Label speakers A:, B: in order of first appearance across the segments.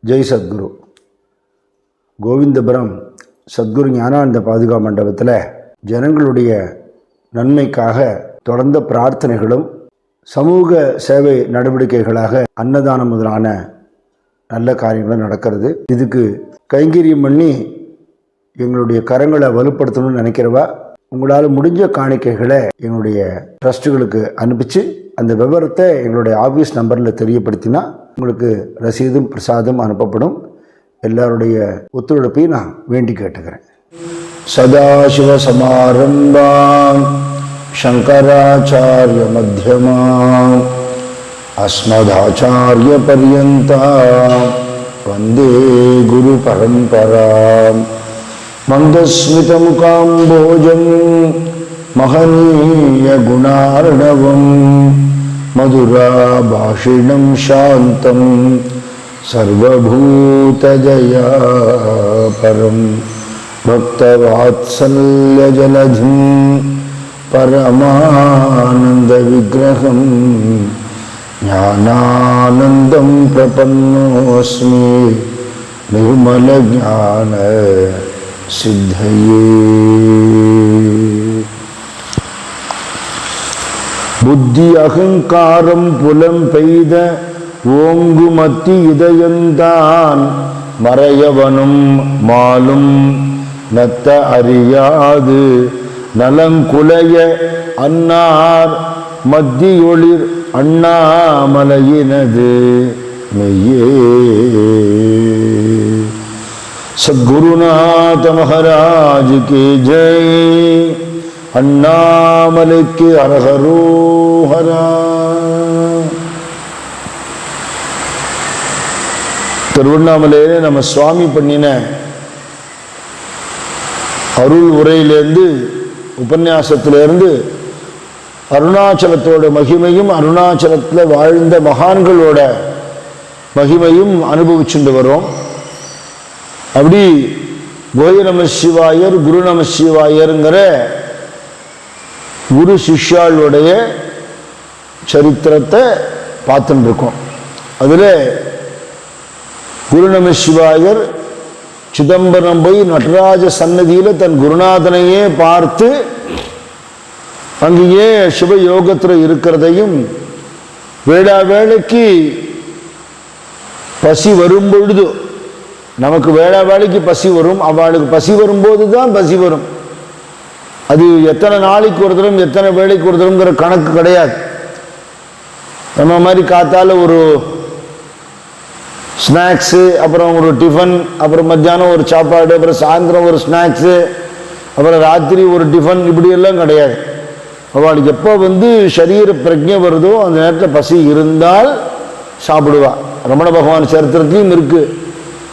A: ஜெய் சத்குரு. கோவிந்தபுரம் சத்குரு ஞானானந்த பாதுகா மண்டபத்தில் ஜனங்களுடைய நன்மைக்காக தொடர்ந்த பிரார்த்தனைகளும் சமூக சேவை நடவடிக்கைகளாக அன்னதானம் முதலான நல்ல காரியங்களும் நடக்கிறது. இதுக்கு கைங்கரியம் பண்ணி எங்களுடைய கரங்களை வலுப்படுத்தணும்னு நினைக்கிறவா உங்களால் முடிஞ்ச காணிக்கைகளை எங்களுடைய ட்ரஸ்ட்டுகளுக்கு அனுப்பிச்சு அந்த விவரத்தை எங்களுடைய ஆஃபீஸ் நம்பரில் தெரியப்படுத்தினா உங்களுக்கு ரசீதும் பிரசாதம் அனுப்பப்படும். எல்லாருடைய ஒத்துழைப்பையும் நான் வேண்டி கேட்டுக்கிறேன். சதாசிவ சமாரம்பாம் சங்கராச்சாரிய மத்தியமாம் அஸ்மதாச்சாரிய பர்யந்தாம் வந்தே குரு பரம்பராம். மந்தஸ்மிதமுகாம்போஜம் மகனீய குணார்ணவம் மதுராபாஷிணம் சாந்தம் சர்வபூததயாபரம் பக்தவாத்சல்யஜலதிம் பரமானந்த விக்கிரகம் ஞானானந்தம் பிரபன்னோஸ்மி நிர்மலஞான சித்தையே. புத்தி அகங்காரம் புலம் பெய்த ஓங்குமத்தி இதயந்தான் மறையவனும் மாலும் நத்த அறியாது நலங்குலைய அன்னார் மத்தியொளிர் அண்ணாமலையினது மெய்யே. சத்குருநாத மகாராஜ் கே ஜெய். அண்ணாமலைக்கு அரஹரோஹரா. திருவண்ணாமலையிலே நம்ம சுவாமி பண்ணின அருள் உரையிலேருந்து உபன்யாசத்திலேருந்து அருணாச்சலத்தோட மகிமையும் அருணாச்சலத்தில் வாழ்ந்த மகான்களோட மகிமையும் அனுபவிச்சுட்டு வரோம். அப்படி கோய நம சிவாயர் குரு நம சிவாயருங்கிற குரு சிஷ்யாளுடைய சரித்திரத்தை பார்த்துட்டு இருக்கோம். அதில் குரு நம சிவாயர் சிதம்பரம் போய் நடராஜ சன்னதியில் தன் குருநாதனையே பார்த்து அங்கேயே சிவயோகத்தில் இருக்கிறதையும் வேளா வேளைக்கு பசி வரும்பொழுது நமக்கு வேளா வேளைக்கு பசி வரும், அவளுக்கு பசி வரும்போது தான் பசி வரும். அது எத்தனை நாளைக்கு ஒரு தரம் எத்தனை வேளைக்கு ஒரு தரம்ங்கிற கணக்கு கிடையாது. நம்ம மாதிரி காத்தால ஒரு ஸ்நாக்ஸு, அப்புறம் ஒரு டிஃபன், அப்புறம் மத்தியானம் ஒரு சாப்பாடு, அப்புறம் சாயந்தரம் ஒரு ஸ்நாக்ஸு, அப்புறம் ராத்திரி ஒரு டிஃபன், இப்படியெல்லாம் கிடையாது. அவளுக்கு எப்போ சரீர பிரஜை வருதோ அந்த நேரத்தில் பசி இருந்தால் சாப்பிடுவா. ரமண பகவான் சரித்திரத்திலையும் இருக்கு.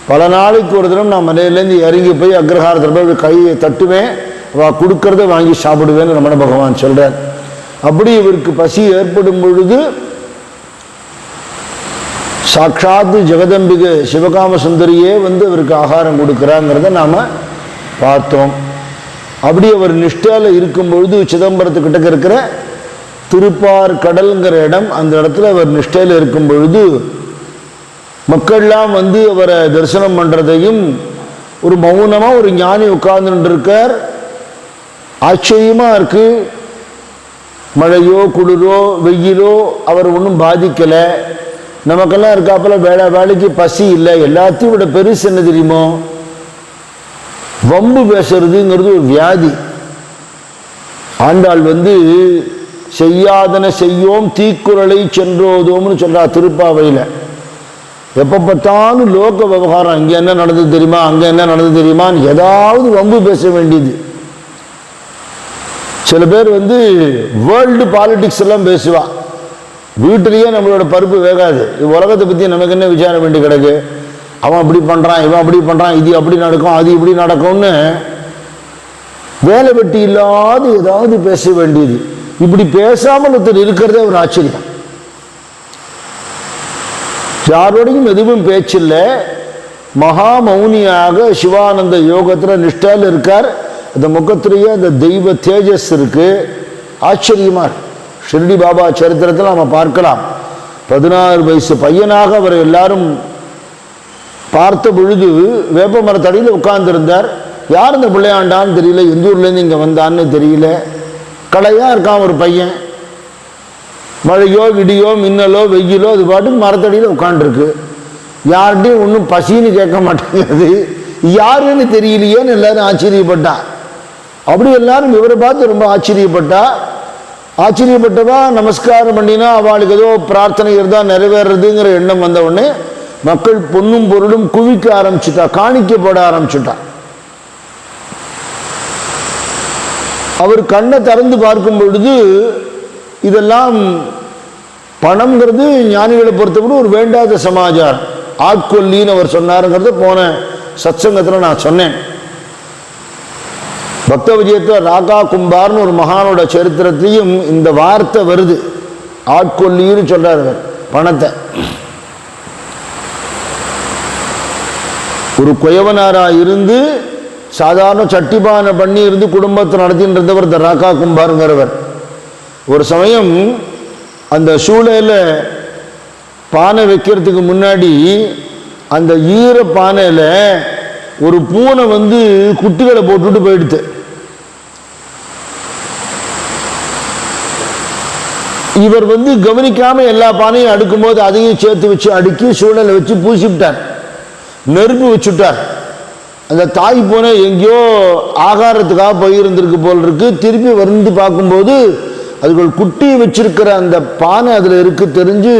A: பல நாளைக்கு ஒரு தினம் நான் மலையிலேருந்து இறங்கி போய் அக்ரஹாரத்தில் போய் கையை தட்டுவேன், அவள் கொடுக்கறத வாங்கி சாப்பிடுவேன்னு ரமண பகவான் சொல்கிறார். அப்படி இவருக்கு பசி ஏற்படும் பொழுது சாட்சாத் ஜெகதம்பிகை சிவகாம சுந்தரியே இவருக்கு ஆகாரம் கொடுக்குறாங்கிறத நாம் பார்த்தோம். அப்படி அவர் நிஷ்டையில் இருக்கும் பொழுது சிதம்பரத்துக்கிட்ட இருக்கிற திருப்பார் கடல்ங்கிற இடம், அந்த இடத்துல அவர் நிஷ்டையில் இருக்கும் பொழுது மக்கள்லாம் அவரை தரிசனம் பண்ணுறதையும் ஒரு மௌனமாக ஒரு ஞானி உட்கார்ந்துட்டு இருக்கார். ஆச்சரியமாக இருக்கு. மழையோ குளிரோ வெயிலோ அவர் ஒன்றும் பாதிக்கலை. நமக்கெல்லாம் இருக்காப்புல வேளா வேலைக்கு பசி இல்லை. எல்லாத்தையும் விட பெருசு என்ன தெரியுமோ, வம்பு பேசுறதுங்கிறது ஒரு வியாதி. ஆண்டாள் செய்யாதன செய்யோம் தீக்குறளை சென்றோதோம்னு சொல்றா திருப்பாவையில். எப்போ பார்த்தாலும் லோக விவகாரம், இங்கே என்ன நடந்தது தெரியுமா, அங்கே என்ன நடந்தது தெரியுமான்னு ஏதாவது வம்பு பேச வேண்டியது. சில பேர் வேர்ல்டு பாலிடிக்ஸ் எல்லாம் பேசுவா. வீட்டிலேயே நம்மளோட பருப்பு வேகாது. உலகத்தை பற்றி நமக்கு என்ன விசாரம் வேண்டி கிடக்கு. அவன் அப்படி பண்ணுறான், இவன் அப்படி பண்ணுறான், இது அப்படி நடக்கும், அது இப்படி நடக்கும்னு வேலை வெட்டி இல்லாத ஏதாவது பேச வேண்டியது. இப்படி பேசாமல் ஒருத்தர் இருக்கிறதே ஒரு ஆச்சரியம். யாரோடையும் எதுவும் பேச்சில்லை, மகா மௌனியாக சிவானந்த யோகத்தில் நிஷ்டையில் இருக்கார். அந்த முகத்திலேயே அந்த தெய்வ தேஜஸ் இருக்கு. ஆச்சரியமா இருக்கு. ஷிர்டி பாபா சரித்திரத்தில் நம்ம பார்க்கலாம். 16 வயசு பையனாக அவர் எல்லாரும் பார்த்த பொழுது வேப்ப மரத்தடியில் உட்கார்ந்துருந்தார். யார் இந்த பிள்ளையாண்டான்னு தெரியல, எந்த ஊர்லேருந்து இங்கே வந்தான்னு தெரியல. கலையாக இருக்கான் ஒரு பையன். மழையோ இடியோ மின்னலோ வெயிலோ அது பாட்டுக்கு மரத்தடியில் உட்காந்துருக்கு. யார்கிட்டையும் ஒன்றும் பசின்னு கேட்க மாட்டேங்கிறது, யாருன்னு தெரியலையேன்னு எல்லாரும் ஆச்சரியப்பட்டா. அப்படி எல்லாரும் இவரை பார்த்து ரொம்ப ஆச்சரியப்பட்டவா நமஸ்காரம் பண்ணினா அவளுக்கு ஏதோ பிரார்த்தனை இருந்தால் நிறைவேறதுங்கிற எண்ணம் வந்த உடனே மக்கள் பொன்னும் பொருளும் குவிக்க ஆரம்பிச்சுட்டா, காணிக்க போட ஆரம்பிச்சுட்டா. அவர் கண்ணை திறந்து பார்க்கும் பொழுது இதெல்லாம் பணம்ங்கிறது ஞானிகளை பொறுத்தவரை ஒரு வேண்டாத சமாச்சாரம். ஆட்கொல்லின்னு அவர் சொன்னாருங்கிறத போன சத்சங்கத்தில் நான் சொன்னேன். பக்த விஜயத்தில் ராகா கும்பார்னு ஒரு மகானோட சரித்திரத்தையும் இந்த வார்த்தை வருது. ஆட்கொல்லின்னு சொல்றாரு அவர் பணத்தை. ஒரு குயவனாரா இருந்து சாதாரண சட்டிபானை பண்ணி இருந்து குடும்பத்தை நடத்தின்னு இருந்தவர் இந்த ராகா கும்பாருங்கிறவர். ஒரு சமயம் அந்த சூளையில் பானை வைக்கிறதுக்கு முன்னாடி அந்த ஈர பானையில் ஒரு பூனை வந்து குட்டிகளை போட்டுட்டு போயிடுது. இவர் வந்து கவனிக்காம எல்லா பானையும் அடுக்கும்போது அதையும் சேர்த்து வச்சு அடுக்கி சூழலை வச்சு பூசிவிட்டார், நெருப்பு வச்சுட்டார். அந்த தாய் பூனை எங்கேயோ ஆகாரத்துக்காக போயிருந்திருக்கு போல் இருக்கு. திருப்பி வந்து பார்க்கும்போது அதுகள் குட்டி வச்சிருக்கிற அந்த பானை அதில் இருக்கு தெரிஞ்சு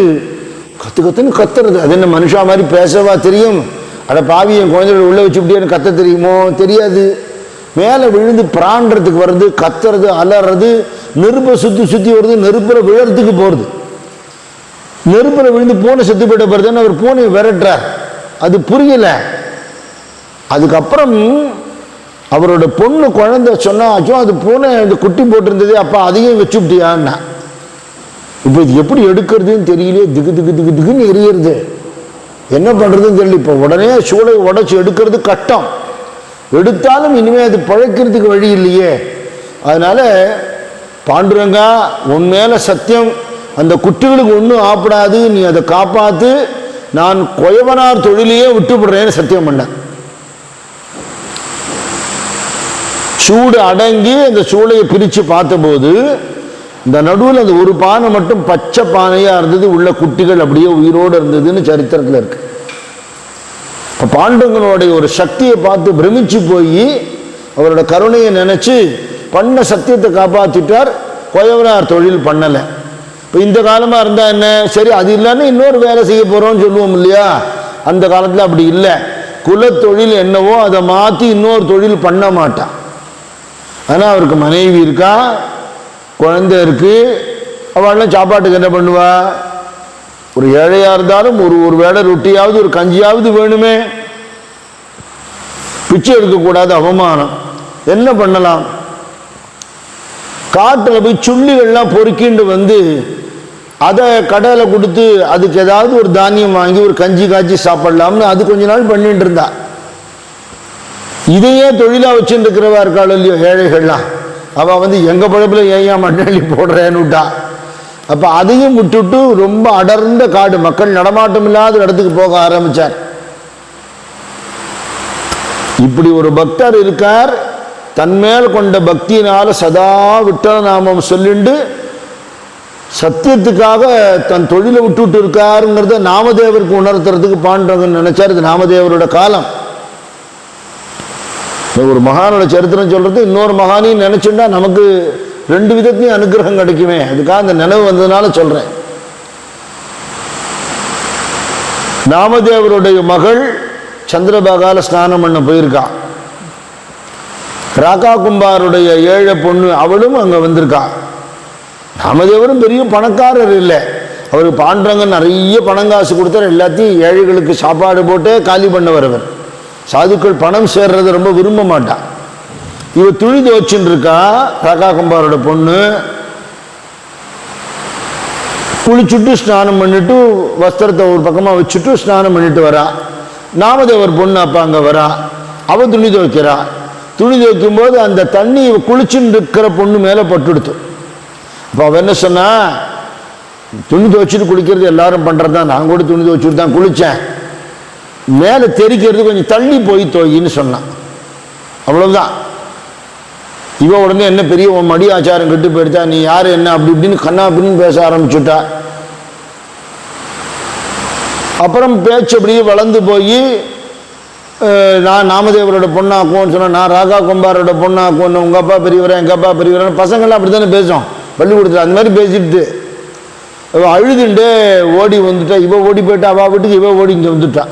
A: கத்துன்னு கத்துறது. அது என்ன மனுஷா மாதிரி பேசவா தெரியும்? அட பாவி, என் குழந்தைகள் உள்ள வச்சுக்கிட்டே கத்த தெரியுமோ? தெரியாது. மேலே விழுந்து பிராண்டறதுக்கு வருது, கத்துறது, அலறது, நெருப்பை சுற்றி வருது, நெருப்பில் விழறதுக்கு போகிறது. நெருப்பில் விழுந்து பூனை செத்து போயிட்ட போகிறதுன்னு அவர் பூனையை விரட்டுறார். அது புரியல. அதுக்கப்புறம் அவரோட பொண்ணு குழந்தை சொன்னாச்சும் அது பூனை அந்த குட்டி போட்டிருந்தது, அப்போ அதையும் வச்சுட்டியான்னா. இப்போ இது எப்படி எடுக்கிறதுன்னு தெரியலையே, திக்குன்னு எரியறது. என்ன பண்ணுறதுன்னு தெரியல. இப்போ உடனே சூளை உடைச்சி எடுக்கிறது கஷ்டம். எடுத்தாலும் இனிமேல் அது பழைக்கிறதுக்கு வழி இல்லையே. அதனால பாண்டுரங்கா, உன் மேலே சத்தியம், அந்த குட்டிகளுக்கு ஒன்றும் ஆப்படாது, நீ அதை காப்பாற்று, நான் கொயவனார் தொழிலையே விட்டுப்படுறேன்னு சத்தியம் பண்ணேன். சூடு அடங்கி அந்த சூளையை பிரித்து பார்த்தபோது இந்த நடுவில் அந்த ஒரு பானை மட்டும் பச்சை பானையாக இருந்தது, உள்ள குட்டிகள் அப்படியே உயிரோடு இருந்ததுன்னு சரித்திரத்தில் இருக்கு. இப்போ பாண்டவங்களுடைய ஒரு சக்தியை பார்த்து பிரமிச்சு போய் அவரோட கருணையை நினைச்சு பண்ண சத்தியத்தை காப்பாற்றிட்டார். கொயவனார் தொழில் பண்ணலை. இப்போ இந்த காலமாக இருந்தால் என்ன, சரி அது இல்லைன்னு இன்னொரு வேலை செய்ய போகிறோம்னு சொல்லுவோம் இல்லையா? அந்த காலத்தில் அப்படி இல்லை. குலத்தொழில் என்னவோ அதை மாற்றி இன்னொரு தொழில் பண்ண மாட்டான். ஆனால் அவருக்கு மனைவி இருக்கா, குழந்தை இருக்கு. அவள்லாம் சாப்பாட்டுக்கு என்ன பண்ணுவா? ஒரு ஏழையாக இருந்தாலும் ஒரு வேளை ரொட்டியாவது ஒரு கஞ்சியாவது வேணுமே. பிச்சை எடுக்கக்கூடாது, அவமானம். என்ன பண்ணலாம்? காட்டில் போய் சுள்ளிகள்லாம் பொறுக்கிண்டு வந்து அதை கடையில் கொடுத்து அதுக்கு ஏதாவது ஒரு தானியம் வாங்கி ஒரு கஞ்சி காய்ச்சி சாப்பிடலாம்னு அது கொஞ்ச நாள் பண்ணிட்டு இருந்தா. இதையே தொழிலாக வச்சுட்டு இருக்கிறவா இருக்காள் இல்லையோ ஏழைகள்லாம், அவள் வந்து எங்கள் பழப்பில் ஏன் மண்ணள்ளி போடுறேன்னு விட்டா. அப்போ அதையும் விட்டுட்டு ரொம்ப அடர்ந்த காடு, மக்கள் நடமாட்டம் இல்லாத இடத்துக்கு போக ஆரம்பித்தார். இப்படி ஒரு பக்தர் இருக்கார். தன்மேல் கொண்ட பக்தியினால சதா விட்டல நாமம் சொல்லிண்டு சத்தியத்துக்காக தன் தொழிலை விட்டுட்டு இருக்காருங்கிறத நாமதேவருக்கு உணர்த்துறதுக்கு பாண்டவன் நினைச்சார். இது நாமதேவரோட காலம். ஒரு மகானோட சரித்திரம் சொல்றது இன்னொரு மகானையும் நினைச்சுட்டா நமக்கு ரெண்டு விதத்தையும் அனுகிரகம் கிடைக்குமே. அதுக்காக அந்த நினைவு வந்ததுனால சொல்றேன். நாமதேவருடைய மகள் சந்திரபாகால ஸ்நானம் பண்ண போயிருக்கா. ராகா கும்பாருடைய ஏழை பொண்ணு அவளும் அங்கே வந்திருக்கா. நாமதேவரும் பெரிய பணக்காரர் இல்லை. அவருக்கு பாண்டரங்கன் நிறைய பணங்காசு கொடுத்தார். எல்லாத்தையும் ஏழைகளுக்கு சாப்பாடு போட்டே காலி பண்ண வரவர். சாதுக்கள் பணம் சேர்றதை ரொம்ப விரும்ப மாட்டான். இவ துணி துவச்சுன்னு இருக்கா. ராகா கும்பாரோட பொண்ணு குளிச்சுட்டு ஸ்நானம் பண்ணிட்டு வஸ்திரத்தை ஒரு பக்கமாக வச்சுட்டு ஸ்நானம் பண்ணிட்டு வரா. நாமதேவர் பொண்ணு அப்போ அங்கே வரா. அவள் துணி துவைக்கிறா. துணி துவைக்கும் போது அந்த தண்ணி குளிச்சுன்னு இருக்கிற பொண்ணு மேலே பட்டுடுத்து. அப்போ அவள் என்ன சொன்னா, துணி துவைச்சிட்டு குளிக்கிறது எல்லாரும் பண்ணுறது தான், நான் கூட துணி துவைச்சிட்டு தான் குளித்தேன். மேலே தெரிக்கிறது கொஞ்சம் தள்ளி போய் தோயின்னு சொன்னான். அவ்வளவுதான். இவன் உடனே என்ன பெரிய உன் மடி ஆச்சாரம் கெட்டு போயிடுச்சா, நீ யாரு என்ன அப்படி இப்படின்னு கண்ணா அப்படின்னு பேச ஆரம்பிச்சுட்டா. அப்புறம் பேச்சு அப்படியே வளர்ந்து போய் நான் நாமதேவரோட பொண்ணாக்குவோன்னு சொன்னேன், நான் ராகா கும்பாரோட பொண்ணாக்குவோன்னு, உங்கள் அப்பா பெரியவரேன் எங்கள் அப்பா பெரியவரேன் பசங்கள்லாம் அப்படி தானே பேசும் பள்ளிக்கூடத்தில். அந்த மாதிரி பேசிட்டு அழுதுண்டே ஓடி வந்துட்டா. இவ ஓடி போயிட்டா அவள் வீட்டுக்கு, இவ ஓடி இங்கே வந்துட்டா.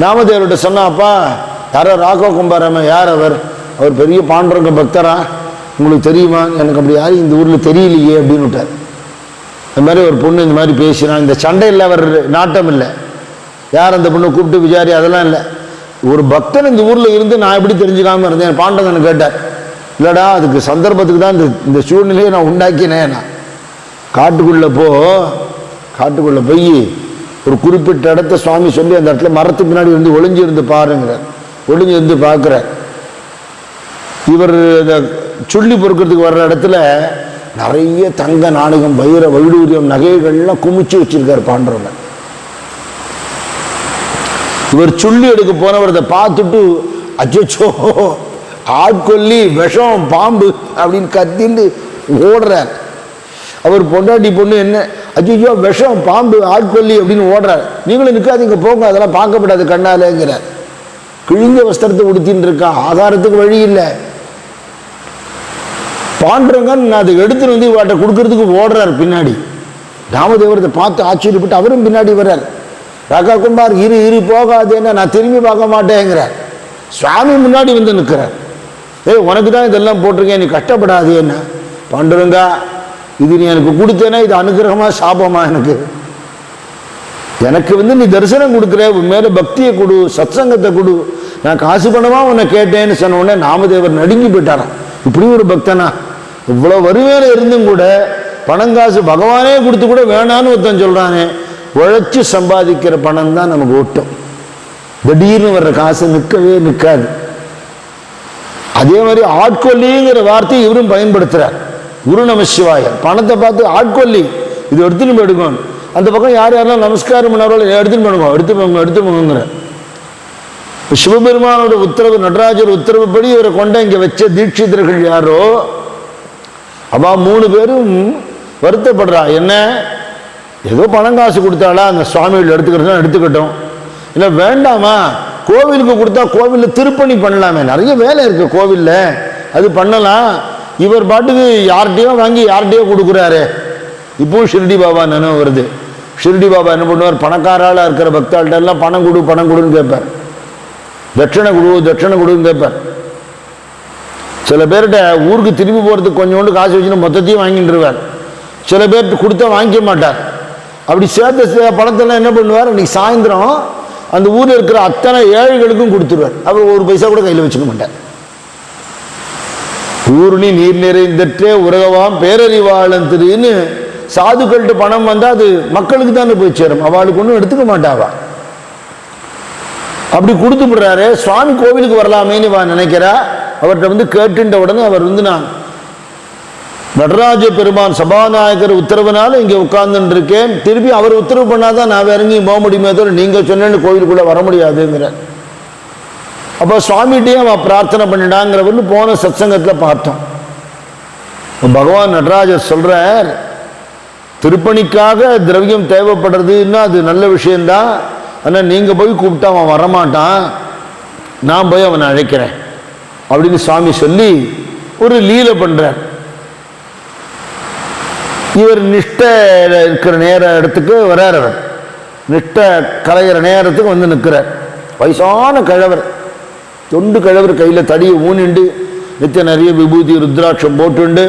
A: நாமதேவர்கிட்ட சொன்னாப்பா, யாரோ ராகா கும்பாராம, யார் அவர்? அவர் பெரிய பாண்டவங்க பக்தரா, உங்களுக்கு தெரியுமா? எனக்கு அப்படி யாரும் இந்த ஊரில் தெரியலையே அப்படின்னு விட்டார். இந்த மாதிரி ஒரு பொண்ணு இந்த மாதிரி பேசினான். இந்த சண்டையில் அவர் நாட்டம் இல்லை. யார் அந்த பொண்ணை கூப்பிட்டு விசாரி அதெல்லாம் இல்லை. ஒரு பக்தன் இந்த ஊரில் இருந்து நான் எப்படி தெரிஞ்சுக்காமல் இருந்தேன்? பாண்டவன் கேட்டார். இல்லைடா, அதுக்கு சந்தர்ப்பத்துக்கு தான் இந்த சூழ்நிலையை நான் உண்டாக்கினேன். நான் காட்டுக்குள்ளே போய் ஒரு குறிப்பிட்ட இடத்த சுவாமி சொல்லி அந்த இடத்துல மரத்துக்கு பின்னாடி வந்து ஒளிஞ்சிருந்து பாருங்கிறார். ஒளிஞ்சிருந்து பார்க்குறார். இவர் இந்த சுள்ளி பொறுக்கிறதுக்கு வர்ற இடத்துல நிறைய தங்க நாணயம் வைர வைடூரியம் நகைகள்லாம் குமிச்சு வச்சிருக்கார் பாண்டவன். இவர் சுள்ளி எடுக்க போனவர் அதை பார்த்துட்டு அச்சோ ஆட்கொல்லி விஷம் பாம்பு அப்படின்னு கத்தின்னு ஓடுறார். அவர் பொண்டாட்டி பொண்ணு என்ன அச்சோ விஷம் பாம்பு ஆட்கொல்லி அப்படின்னு ஓடுறார். நீங்களும் நிற்காதீங்க போங்க, அதெல்லாம் பார்க்கப்படாது கண்ணாலேங்கிறார். கிழிஞ்ச வஸ்திரத்தை உடுத்தின்னு இருக்கா, ஆதாரத்துக்கு வழி இல்லை. பாண்டவன் நான் அதை எடுத்துட்டு வந்து இவாட்ட கொடுக்கறதுக்கு ஓடுறார் பின்னாடி. ராமதேவரத்தை பார்த்து ஆச்சரியப்பட்டு அவரும் பின்னாடி வர்றார். ராகா கும்பார் இரு போகாதேன்னா நான் திரும்பி பார்க்க மாட்டேங்கிறார். சுவாமி முன்னாடி வந்து நிற்கிறார். உனக்கு தான் இதெல்லாம் போட்டிருக்கேன், நீ கஷ்டப்படாதேன்னா. பாண்டவங்கா, இது நீ எனக்கு கொடுத்தேன்னா இது அனுகிரகமா சாபமா? எனக்கு நீ தரிசனம் கொடுக்குற, உன் மேல பக்தியை கொடு, சத்சங்கத்தை கொடு, நான் காசு பணமா உன்னை கேட்டேன்னு சொன்ன உடனே நாமதேவர் நடுங்கி போயிட்டாராம். இப்படி ஒரு பக்தனா, இவ்வளவு வறுமையில இருந்தும் கூட பணங்காசு பகவானே கொடுத்து கூட வேணான்னு ஒருத்தன் சொல்றானே. உழைச்சு சம்பாதிக்கிற பணம் தான் நமக்கு ஓட்டும். திடீர்னு வர்ற காசு நிற்கவே நிற்காது. அதே மாதிரி ஆட்கொல்லிங்கிற வார்த்தையை இவரும் பயன்படுத்துறார். குரு நம சிவாய பணத்தை பார்த்து ஆட்கொல்லி இது எடுத்துன்னு போயிடுக்கணும். அந்த பக்கம் யாரெல்லாம் நமஸ்காரம் பண்ணாரோ எடுத்துன்னு போடுங்க எடுத்துங்கிற சிவபெருமானோட உத்தரவு, நடராஜர் உத்தரவுப்படி இவரை கொண்ட இங்க வச்ச தீட்சிதர்கள் யாரோ அவ 3 பேரும் வருத்தப்படுறா. என்ன, ஏதோ பணம் காசு கொடுத்தாளா, அந்த சுவாமிகள் எடுத்துக்கிறதா எடுத்துக்கட்டும், இல்லை வேண்டாமா கோவிலுக்கு கொடுத்தா கோவிலில் திருப்பணி பண்ணலாமே, நிறைய வேலை இருக்கு கோவிலில், அது பண்ணலாம். இவர் பாட்டுக்கு யார்கிட்டையோ வாங்கி யார்கிட்டையோ கொடுக்குறாரு. இப்போவும் ஷிர்டி பாபா நினைவு வருது. ஷிர்டி பாபா என்ன பண்ணுவார், பணக்காராளாக இருக்கிற பக்தாள்கிட்ட எல்லாம் பணம் கொடுன்னு கேட்பார். தட்சணை கொடுன்னு கேட்பார். சில பேர்கிட்ட ஊருக்கு திரும்பி போகிறதுக்கு கொஞ்சோண்டு காசு வச்சுன்னு மொத்தத்தையும் வாங்கிட்டுருவார். சில பேர்கிட்ட கொடுத்தா வாங்கிக்க மாட்டார். அப்படி சேர்த்த பணத்தெல்லாம் என்ன பண்ணுவார், இன்னைக்கு சாயந்தரம் அந்த ஊரில் இருக்கிற அத்தனை ஏழைகளுக்கும் கொடுத்துருவார். அவர் ஒரு பைசா கூட கையில் வச்சுக்க மாட்டார். ஊருணி நீர் நிறைந்தற்றே உலகவாம் பேரறிவாளன் திருன்னு சாதுக்கள்கிட்ட பணம் வந்தால் அது மக்களுக்கு தானே போய் சேரும், அவளுக்கு ஒன்றும் எடுத்துக்க மாட்டாவா. அப்படி கொடுத்து விடுறாரு. சுவாமி கோவிலுக்கு வரலாமேன்னு நினைக்கிறா. அவர்கிட்ட கேட்டுட்ட உடனே அவர் நான் நடராஜ பெருமான் சபாநாயகர் உத்தரவுனால இங்கே உட்கார்ந்துட்டு இருக்கேன், திருப்பி அவர் உத்தரவு பண்ணாதான் நான் வேற எங்கேயும் போக முடியுமே தவிர நீங்க சொன்னேன்னு கோவிலுக்குள்ள வர முடியாதுங்கிற. அப்போ சுவாமிகிட்டையும் அவன் பிரார்த்தனை பண்ணிடாங்கிறவர்னு போன சத்சங்கத்தில் பார்த்தோம். பகவான் நடராஜர் சொல்றார், திருப்பணிக்காக திரவியம் தேவைப்படுறதுன்னா அது நல்ல விஷயம்தான், ஆனால் நீங்கள் போய் கூப்பிட்டா அவன் வரமாட்டான், நான் போய் அவனை அழைக்கிறேன் அப்படின்னு சுவாமி சொல்லி ஒரு லீலை பண்றார். இவர் நிஷ்டை இருக்கிற இடத்துக்கு வர்றார். அவர் நிஷ்டை கலைகிற நேரத்துக்கு நிற்கிறார். வயசான கிழவர், தொண்டு கிழவர், கையில் தடியை ஊனிண்டு நித்திய நிறைய விபூதி ருத்ராட்சம் போட்டுண்டு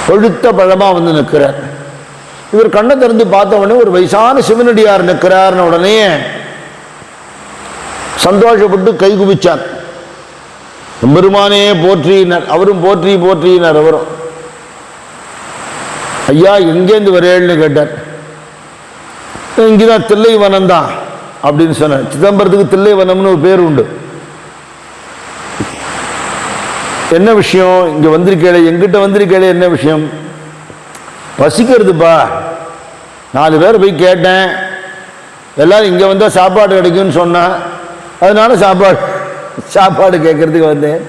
A: கொழுத்த பழமா நிற்கிறார். இவர் கண்ணை திறந்து பார்த்த உடனே ஒரு வயசான சிவனடியார் நிற்கிறார்னு உடனே சந்தோஷப்பட்டு கை குவிச்சார். பெருமானே போற்றினார். அவரும் போற்றினார். அவரும் ஐயா எங்கேருந்து வரேன்னு கேட்டார். இங்கேதான் தில்லைவனம் தான் அப்படின்னு சொன்னார். சிதம்பரத்துக்கு தில்லைவனம்னு ஒரு பேர் உண்டு. என்ன விஷயம், இங்க வந்திருக்கே, எங்கிட்ட வந்திருக்கே, என்ன விஷயம்? பசிக்கிறதுப்பா, 4 பேர் போய் கேட்டேன், எல்லோரும் இங்கே வந்தால் சாப்பாடு கிடைக்கும்னு சொன்னான், அதனால சாப்பாடு கேட்கறதுக்கு வந்தேன்.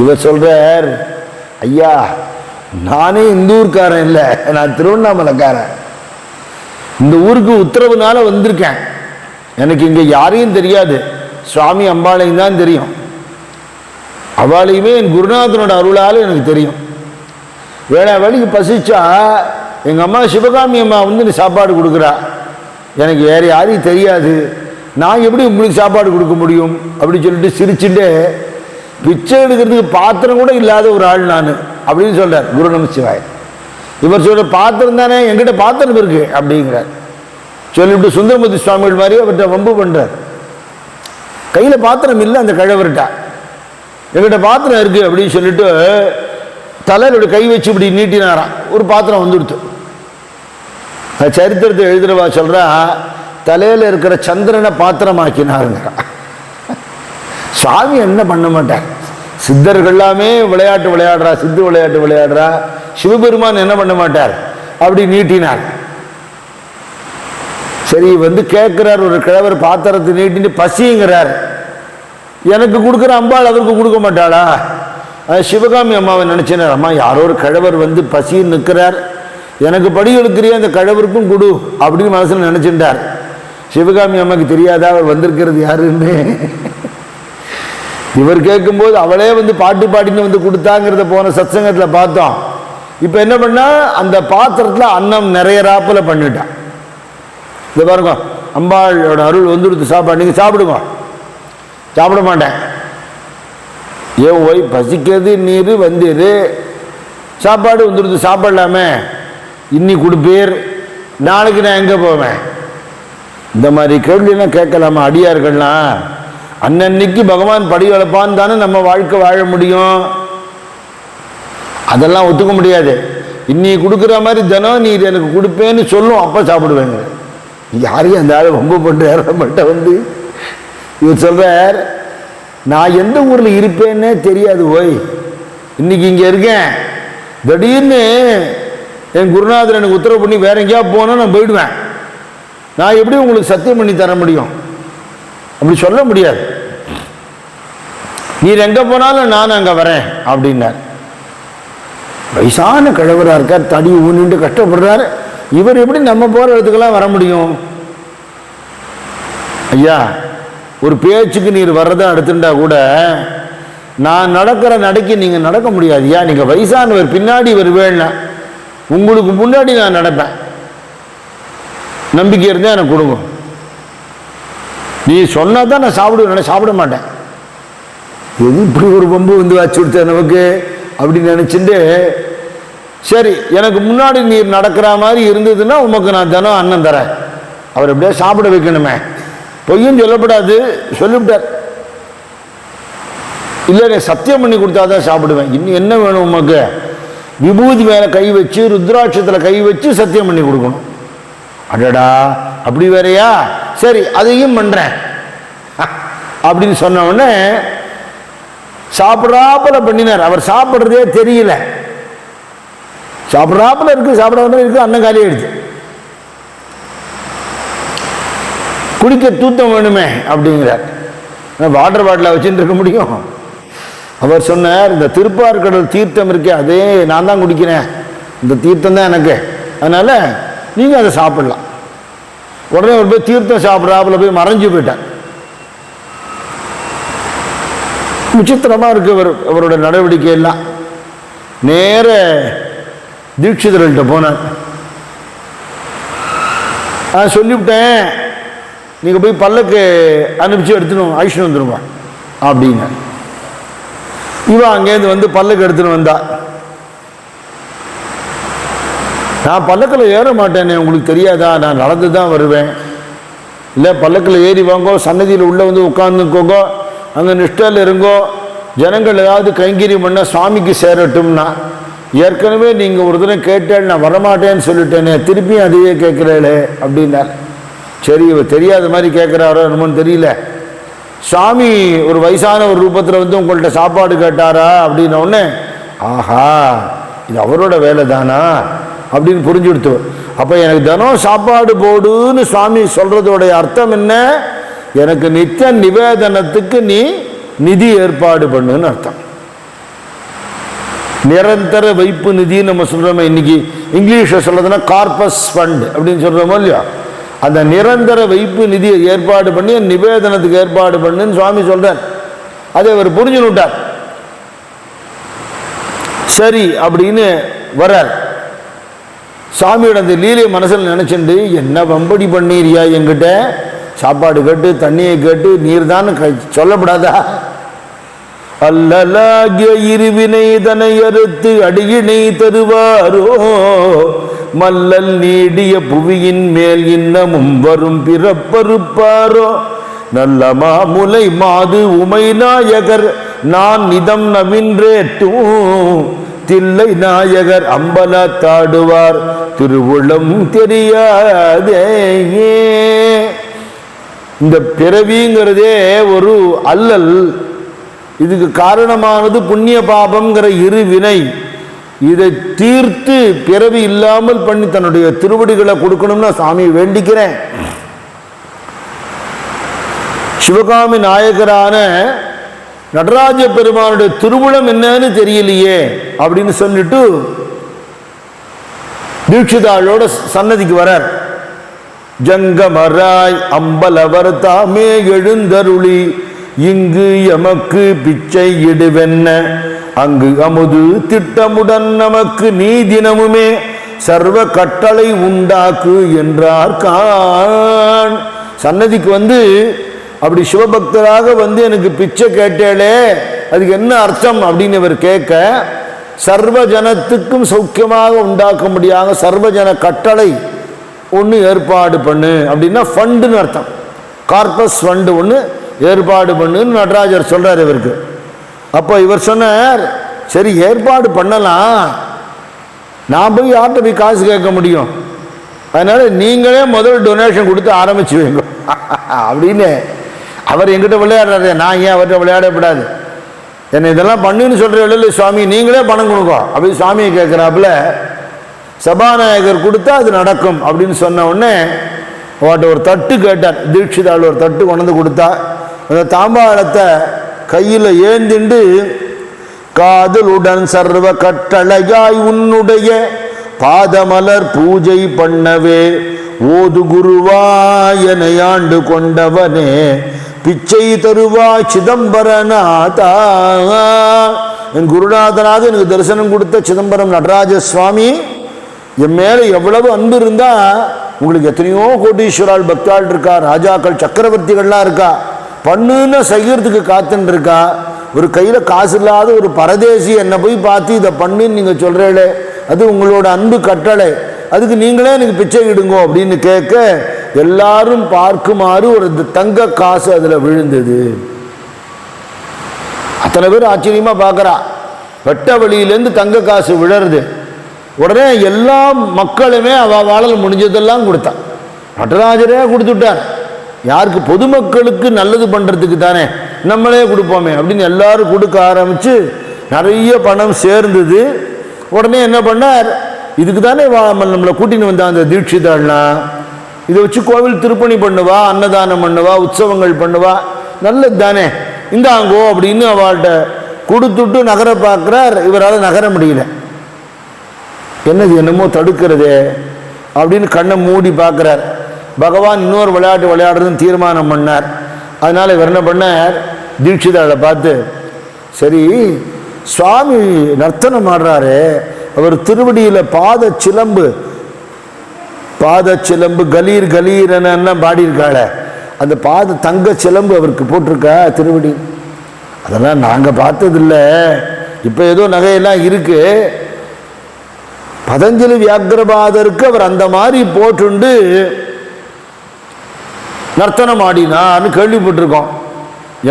A: இவர் சொல்கிறார், ஐயா நானே இந்த ஊருக்காரன் இல்லை, நான் திருவண்ணாமலைக்காரன். இந்த ஊருக்கு உத்தரவுனால வந்திருக்கேன். எனக்கு இங்கே யாரையும் தெரியாது, சுவாமி அம்பாளையும் தான் தெரியும். அவளையுமே என் குருநாதனோட அருளால் எனக்கு தெரியும். வேளை வழிக்கு பசிச்சா எங்கள் அம்மா சிவகாமி அம்மா வந்து சாப்பாடு கொடுக்குறா. எனக்கு வேறு யாரையும் தெரியாது, நான் எப்படி உங்களுக்கு சாப்பாடு கொடுக்க முடியும் அப்படின்னு சொல்லிட்டு சிரிச்சுட்டு, பிச்சை எடுக்கிறதுக்கு பாத்திரம் கூட இல்லாத ஒரு ஆள் நான் அப்படின்னு சொல்கிறார் குரு நமச்சிவாய. இவர் சொல்கிற பாத்திரம் தானே, என்கிட்ட பாத்திரம் இருக்கு அப்படிங்கிறார். சொல்லிவிட்டு சுந்தரமூர்த்தி சுவாமிகள் மாதிரி அவர்கிட்ட வம்பு பண்ணுறார். கையில் பாத்திரம் இல்லை அந்த கிழவர்கிட்ட, என்கிட்ட பாத்திரம் இருக்கு அப்படின்னு சொல்லிட்டு தலையிலோட கை வச்சு இப்படி நீட்டினாராம். ஒரு பாத்திரம் வந்துடுத்து. சரித்திரத்தை எழுதுறவா சொல்றா, தலையில இருக்கிற சந்திரனை பாத்திரமாக்கினாருங்க. சுவாமி என்ன பண்ண மாட்டார், சித்தர்கள் எல்லாமே விளையாட்டு விளையாடுறா, சித்து விளையாட்டு விளையாடுறா, சிவபெருமான் என்ன பண்ண மாட்டார், அப்படி நீட்டினார். சரி வந்து கேட்கிறார், ஒரு கிழவர் பாத்திரத்தை நீட்டிட்டு பசிங்கிறார். எனக்கு கொடுக்குற அம்பாள் அவருக்கு கொடுக்க மாட்டாளா? சிவகாமி அம்மாவை நினைச்சினார், அம்மா யாரோ ஒரு கிழவர் வந்து பசின்னு நிற்கிறார், எனக்கு படி எடுக்கிறிய அந்த கிழவருக்கும் கொடு அப்படின்னு மனசில் நினைச்சுட்டார். சிவகாமி அம்மாவுக்கு தெரியாதா அவர் வந்திருக்கிறது யாருன்னு? இவர் கேட்கும்போது அவளே வந்து பாட்டு பாடின்னு வந்து கொடுத்தாங்கிறத போன சத்சங்கத்தில் பார்த்தோம். இப்போ என்ன பண்ணா, அந்த பாத்திரத்தில் அன்னம் நிறைய ராப்பில் பண்ணிட்டான். இதை பாருங்க, அம்பாளோட அருள் வந்துடுத்து, சாப்பாடு நீங்கள் சாப்பிடுங்க. சாப்பிட மாட்டேன், ஏன் ஓய் பசிக்கிறது நீர் வந்திரு, சாப்பாடு வந்துடுது சாப்பிடலாமே, இன்னி கொடுப்பீர், நாளைக்கு நான் எங்கே போவேன்? இந்த மாதிரி கேள்வியெல்லாம் கேட்கலாமா? அடியார்கள்லாம் அன்னன்னைக்கு பகவான் படி வளர்ப்பான்னு தானே நம்ம வாழ்க்கை வாழ முடியும். அதெல்லாம் ஒத்துக்க முடியாது. இன்னி கொடுக்குற மாதிரி தினம் நீர் எனக்கு கொடுப்பேன்னு சொல்லும், அப்போ சாப்பிடுவேங்க. யாரையும் அந்த ஆள் ரொம்ப பண்ணுற வந்து இவர் சொல்றார், நான் எந்த ஊரில் இருப்பேன்னே தெரியாது ஓய், இன்னைக்கு இங்கே இருக்கேன், திடீர்னு என் குருநாதர் எனக்கு உத்தரவு பண்ணி வேற எங்கேயா போனால் நான் போயிடுவேன், நான் எப்படி உங்களுக்கு சத்தியம் பண்ணி தர முடியும்? அப்படி சொல்ல முடியாது. நீர் எங்கே போனாலும் நான் அங்கே வரேன் அப்படின்னார். வயசான கிழவராக இருக்கார், தடி ஊனிட்டு கஷ்டப்படுறார், இவர் எப்படி நம்ம போகிற இடத்துக்கெல்லாம் வர முடியும்? ஐயா ஒரு பேச்சுக்கு நீர் வர்றதா எடுத்துட்டா கூட நான் நடக்கிற நடைக்கு நீங்கள் நடக்க முடியாதுயா. நீங்கள் வயசானவர், பின்னாடி வருவேன்னா உங்களுக்கு முன்னாடி நான் நடப்பேன், நம்பிக்கை இருந்தால் எனக்கு கொடுங்க. நீ சொன்னா தான் நான் சாப்பிடுவேன், சாப்பிட மாட்டேன். எது இப்படி ஒரு பம்பு வந்து வச்சு கொடுத்த நமக்கு அப்படின்னு நினச்சிட்டு, சரி எனக்கு முன்னாடி நீர் நடக்கிற மாதிரி இருந்ததுன்னா உமக்கு நான் தினம் அன்னம் தரேன். அவர் எப்படியா சாப்பிட வைக்கணுமே, பொய்யும் சொல்லப்படாது, சொல்லிவிட்டார். இல்லை சத்தியம் பண்ணி கொடுத்தாதான் சாப்பிடுவேன். இன்னும் என்ன வேணும் உமக்கு? விபூதி மேலே கை வச்சு ருத்ராட்சத்தில் கை வச்சு சத்தியம் பண்ணி கொடுக்கணும். அடடா அப்படி வேறையா? சரி அதையும் பண்ணுறேன் அப்படின்னு சொன்ன உடனே சாப்பிட்றாப்புல பண்ணினார். அவர் சாப்பிட்றதே தெரியல, சாப்பிட்றாப்புல இருக்கு, சாப்பிடாம இருக்கு, அன்னம் காலியாக எடுத்து குடிக்க தூத்தம் வேணுமே அப்படிங்கிறார். வாட்டர் பாட்டில் வச்சுட்டு இருக்க முடியும்? அவர் சொன்னார், இந்த திருப்பார்கடல் தீர்த்தம் இருக்கே அதே நான் தான் குடிக்கிறேன், இந்த தீர்த்தம் தான் எனக்கு, அதனால நீங்கள் அதை சாப்பிடலாம். உடனே ஒரு போய் தீர்த்தம் சாப்பிட்றாப்புல போய் மறைஞ்சு போயிட்டார். விசித்திரமாக இருக்கு அவரோட நடவடிக்கை எல்லாம். நேர தீட்சிதர்கள்ட்ட போனார். நான் சொல்லிவிட்டேன், நீங்கள் போய் பல்லக்கு அனுப்பிச்சு எடுத்துன்னு அழிச்சுட்டு வந்துடுவா அப்படின்னு. இவன் அங்கேருந்து வந்து பல்லக்கு எடுத்துன்னு வந்தா. நான் பல்லக்கில் ஏற மாட்டேனே, உங்களுக்கு தெரியாதா? நான் நடந்து தான் வருவேன். இல்லை பல்லக்கில் ஏறி வாங்கோ, சன்னதியில் உள்ளே வந்து உட்காந்துக்கோங்கோ, அங்கே நிஷ்டையில் இருங்கோ, ஜனங்கள் ஏதாவது கைங்கரியம் பண்ணால் சுவாமிக்கு சேரட்டும்னா. ஏற்கனவே நீங்கள் ஒரு தினம் கேட்டேன், நான் வரமாட்டேன்னு சொல்லிட்டேனே, திருப்பியும் அதையே கேட்குறேளே அப்படின்னார். சரி இவர் தெரியாத மாதிரி கேட்குறாரோ என்னமோன்னு தெரியல. சுவாமி ஒரு வயசான ஒரு ரூபத்தில் வந்து உங்கள்கிட்ட சாப்பாடு கேட்டாரா அப்படின்ன உடனே, ஆஹா இது அவரோட வேலை தானா அப்படின்னு புரிஞ்சு கொடுத்து அப்போ எனக்கு தினம் சாப்பாடு போடுன்னு சுவாமி சொல்றதோடைய அர்த்தம் என்ன? எனக்கு நித்திய நிவேதனத்துக்கு நீ நிதி ஏற்பாடு பண்ணுன்னு அர்த்தம். நிரந்தர வைப்பு நிதி நம்ம சொல்றோமே, இன்னைக்கு இங்கிலீஷ்ல சொல்றதுன்னா கார்பஸ் ஃபண்ட் அப்படின்னு சொல்றோமோ இல்லையா, அந்த நிரந்தர வைப்பு நிதியை ஏற்பாடு பண்ணி நிவேதனத்துக்கு ஏற்பாடு பண்ணுன்னு சுவாமி சொல்றார். அதை அவர் புரிஞ்சுட்டார். சரி அப்படின்னு வர்றார். சாமியோட அந்த லீலையை மனசில் நினைச்சுட்டு, என்ன வம்படி பண்ணீரியா என்கிட்ட, சாப்பாடு கேட்டு தண்ணியை கேட்டு நீர் தான் சொல்லப்படாதா? அல்லலாகிய இருவினை தனை அறுத்து அடியினை தருவாரோ, மல்லல் நீடிய புவியின் மேல் இன்னமும் வரும் பிறப்பறுப்பாரோ, நல்ல மாமுலை மாது உமை நாயகர் நான் நிதம் நவின்றேட்டும், தில்லை நாயகர் அம்பலத்தாடுவார் திருவுளம் தெரியாதே. இந்த பிறவிங்கிறதே ஒரு அல்லல். இதுக்கு காரணமானது புண்ணிய பாபம்ங்கிற இரு வினை. இதை தீர்த்து பிறவி இல்லாமல் பண்ணி தன்னுடைய திருவடிகளை கொடுக்கணும்னு சாமி வேண்டிக்கிறேன். சிவகாமி நாயகரான நடராஜ பெருமானுடைய திருவுளம் என்னன்னு தெரியலையே அப்படின்னு சொல்லிட்டு தீட்சிதாளோட சன்னதிக்கு வரார். ஜங்கமராய் அம்பலவர் தாமே எழுந்தருளி இங்கு எமக்கு பிச்சை இடுவென்ன, அங்கு அமுது திட்டமுடன் நமக்கு நீ தினமுமே சர்வ கட்டளை உண்டாக்கு என்றார் கான். சன்னதிக்கு வந்து அப்படி சிவபக்தராக வந்து எனக்கு பிச்சை கேட்டேளே, அதுக்கு என்ன அர்த்தம் அப்படின்னு இவர் கேட்க, சர்வ ஜனத்துக்கும் சௌக்கியமாக உண்டாக்க முடியாத சர்வஜன கட்டளை ஒன்று ஏற்பாடு பண்ணு அப்படின்னா ஃபண்டுன்னு அர்த்தம். கார்பஸ் ஃபண்டு ஒன்று ஏற்பாடு பண்ணுன்னு நடராஜர் சொல்றார் இவருக்கு. அப்போ இவர் சொன்னார், சரி ஏற்பாடு பண்ணலாம், நான் போய் யார்கிட்ட போய் காசு கேட்க முடியும், அதனால நீங்களே முதல் டொனேஷன் கொடுத்து ஆரம்பிச்சு வைங்க அப்படின்னு அவர் எங்கிட்ட விளையாடுறாரு. நான் ஏன் அவர்கிட்ட விளையாடக்கூடாது, என்னை இதெல்லாம் பண்ணுன்னு சொல்ற சுவாமி, நீங்களே பணம் கொடுங்க அப்படி சுவாமியை கேட்குறாப்புல. சபாநாயகர் கொடுத்தா அது நடக்கும் அப்படின்னு சொன்ன உடனே அவர்கிட்ட ஒரு தட்டு கேட்டார். தீட்சிதாள் ஒரு தட்டு கொண்டு கொடுத்தா, அந்த தாம்பாளத்தை கையில் ஏந்திண்டு, காதலுடன் சர்வ கட்டளையாய் உன்னுடைய பாதமலர் பூஜை பண்ணவே ஓது குருவாயனை ஆண்டு கொண்டவனே பிச்சை தருவாய் சிதம்பரநாதா. என் குருநாதனாக எனக்கு தரிசனம் கொடுத்த சிதம்பரம் நடராஜ சுவாமி, என் மேலே எவ்வளவு அன்பு இருந்தா, உங்களுக்கு எத்தனையோ கோட்டீஸ்வரால் பக்தாள் இருக்கா, ராஜாக்கள் சக்கரவர்த்திகள்லாம் இருக்கா, பண்ணுன்னு செய்யறதுக்கு காத்துன்னு இருக்கா. ஒரு கையில் காசு இல்லாத ஒரு பரதேசி என்னை போய் பார்த்து இதை பண்ணுன்னு நீங்கள் சொல்கிறீங்களே, அது உங்களோட அன்பு கட்டளை, அதுக்கு நீங்களே எனக்கு பிச்சை இடுங்கோ அப்படின்னு கேட்க, எல்லாரும் பார்க்குமாறு ஒரு தங்க காசு அதில் விழுந்தது. அத்தனை பேர் ஆச்சரியமாக பார்க்குறா. வெட்ட வழியிலேருந்து தங்க காசு விழருது. உடனே எல்லா மக்களுமே அவளால் முடிஞ்சதெல்லாம் கொடுத்தா. நடராஜரே கொடுத்துட்டார். யாருக்கு? பொதுமக்களுக்கு நல்லது பண்ணுறதுக்கு தானே, நம்மளே கொடுப்போமே அப்படின்னு எல்லாரும் கொடுக்க ஆரம்பித்து நிறைய பணம் சேர்ந்தது. உடனே என்ன பண்ணார், இதுக்கு தானே நம்மளை கூட்டின்னு வந்தா அந்த தீட்சிதாள்னா, இதை வச்சு கோவில் திருப்பணி பண்ணுவா, அன்னதானம் பண்ணுவா, உற்சவங்கள் பண்ணுவா, நல்லது தானே, இந்தாங்கோ அப்படின்னு அவள்கிட்ட கொடுத்துட்டு நகர பார்க்குறார். இவரால் நகர முடியல. என்னது என்னமோ தடுக்கிறதே அப்படின்னு கண்ணை மூடி பார்க்குறார். பகவான் இன்னொரு விளையாட்டு விளையாடுறதுன்னு தீர்மானம் பண்ணார். அதனால் இவர் என்ன பண்ணார், தீட்சிதாளை பார்த்து, சரி சுவாமி நர்த்தனம் ஆடுறாரு, அவர் திருவடியில் பாத சிலம்பு கலீர் கலீரன்னு பாடியிருக்காள, அந்த பாத தங்க சிலம்பு அவருக்கு போட்டிருக்கா திருவடி. அதெல்லாம் நாங்கள் பார்த்ததில்லை, இப்போ ஏதோ நகையெல்லாம் இருக்கு. பதஞ்சலி வியாக்கிரபாதருக்கு அவர் அந்த மாதிரி போட்டுண்டு நர்த்தனம் ஆடினான்னு கேள்விப்பட்டிருக்கோம்.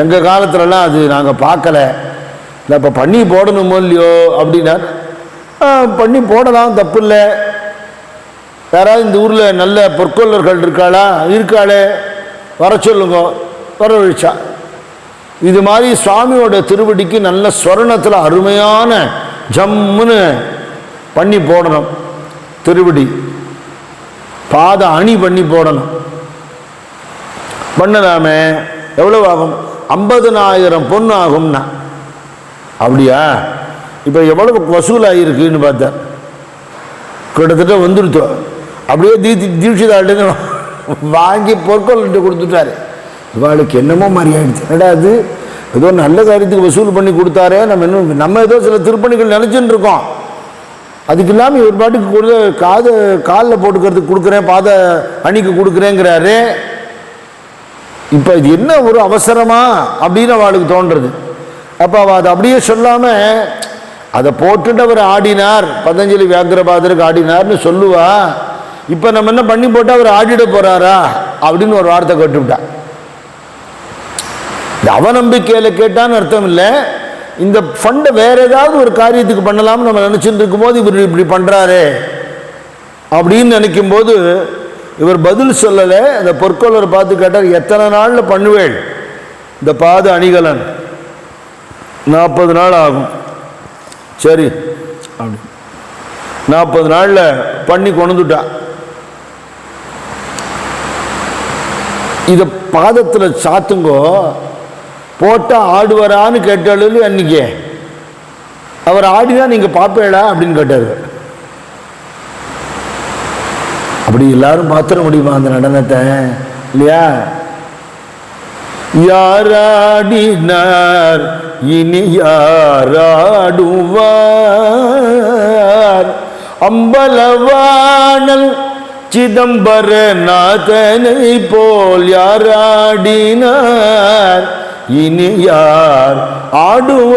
A: எங்கள் காலத்துலலாம் அது நாங்கள் பார்க்கல. இல்லை இப்போ பண்ணி போடணுமோ இல்லையோ அப்படின்னார். பண்ணி போடலாம், தப்பு இல்லை. யாராவது இந்த ஊரில் நல்ல பொற்கொள்ளர்கள் இருக்காளே வர சொல்லுங்க. வரவழிச்சா இது மாதிரி சுவாமியோட திருவடிக்கு நல்ல ஸ்வர்ணத்தில் அருமையான ஜம்முன்னு பண்ணி போடணும் திருவடி. பாத அணி பண்ணி போடணும். பண்ணலாமே, எவ்வளவு ஆகும்? 50,000 பொண்ணு ஆகும்னா. அப்படியா? இப்போ எவ்வளவு வசூலாகிருக்குன்னு பார்த்தா கிட்டத்தட்ட வந்துடுத்தோம். அப்படியே தீட்சிதாள்கிட்ட வாங்கி பொற்கொள்கிட்ட கொடுத்துட்டாரு. இவாளுக்கு என்னமோ மாதிரி ஆயிடுச்சு. என்னடா அது, ஏதோ நல்ல காரியத்துக்கு வசூல் பண்ணி கொடுத்தாரே, நம்ம ஏதோ சில திருப்பணிகள் நினச்சின்னு இருக்கோம். அதுக்கு இல்லாமல் இவர் பாட்டுக்கு காலில் போட்டுக்கிறதுக்கு கொடுக்குறேன், பாத அணிக்கு கொடுக்குறேங்கிறாரு. இப்போ இது என்ன ஒரு அவசரமா அப்படின்னு அவளுக்கு தோன்றுறது. அப்போ அவள் அதை அப்படியே சொல்லாமல் அதை போட்டுட்டு அவர் ஆடினார், பதஞ்சலி வியாக்கிரபாதருக்கு ஆடினார்னு சொல்லுவா. இப்போ நம்ம என்ன பண்ணி போட்டால் அவர் ஆடிட போறாரா அப்படின்னு ஒரு வார்த்தை கேட்டுவிட்டா. இந்த அவநம்பிக்கையில் கேட்டான்னு அர்த்தம் இல்லை. இந்த ஃபண்டை வேற ஏதாவது ஒரு காரியத்துக்கு பண்ணலாம்னு நம்ம நினச்சிட்டு இருக்கும்போது இவர் இப்படி பண்ணுறாரு அப்படின்னு நினைக்கும் போது இவர் பதில் சொல்லலை. அந்த பொற்கொள்ளரை பார்த்து கேட்டார், எத்தனை நாளில் பண்ணுவேள் இந்த பாத அணிகலன்? 40 நாள் ஆகும். சரி அப்படி 40 நாளில் பண்ணி கொண்டுட்டா. இதை பாதத்தில் சாத்துங்கோ, போட்டால் ஆடுவாரான்னு கேட்டாலும் அன்னைக்கு அவர் ஆடினா நீங்கள் பார்ப்பேடா அப்படின்னு கேட்டார். அப்படி எல்லாரும் பார்த்துட முடியுமா அந்த நடனத்தை? இல்லையா? யாராடினார் இனி யாராடுவார், அம்பலவாணல் சிதம்பரநாதனை போல் யாராடினார் இனி யார் ஆடுவார்.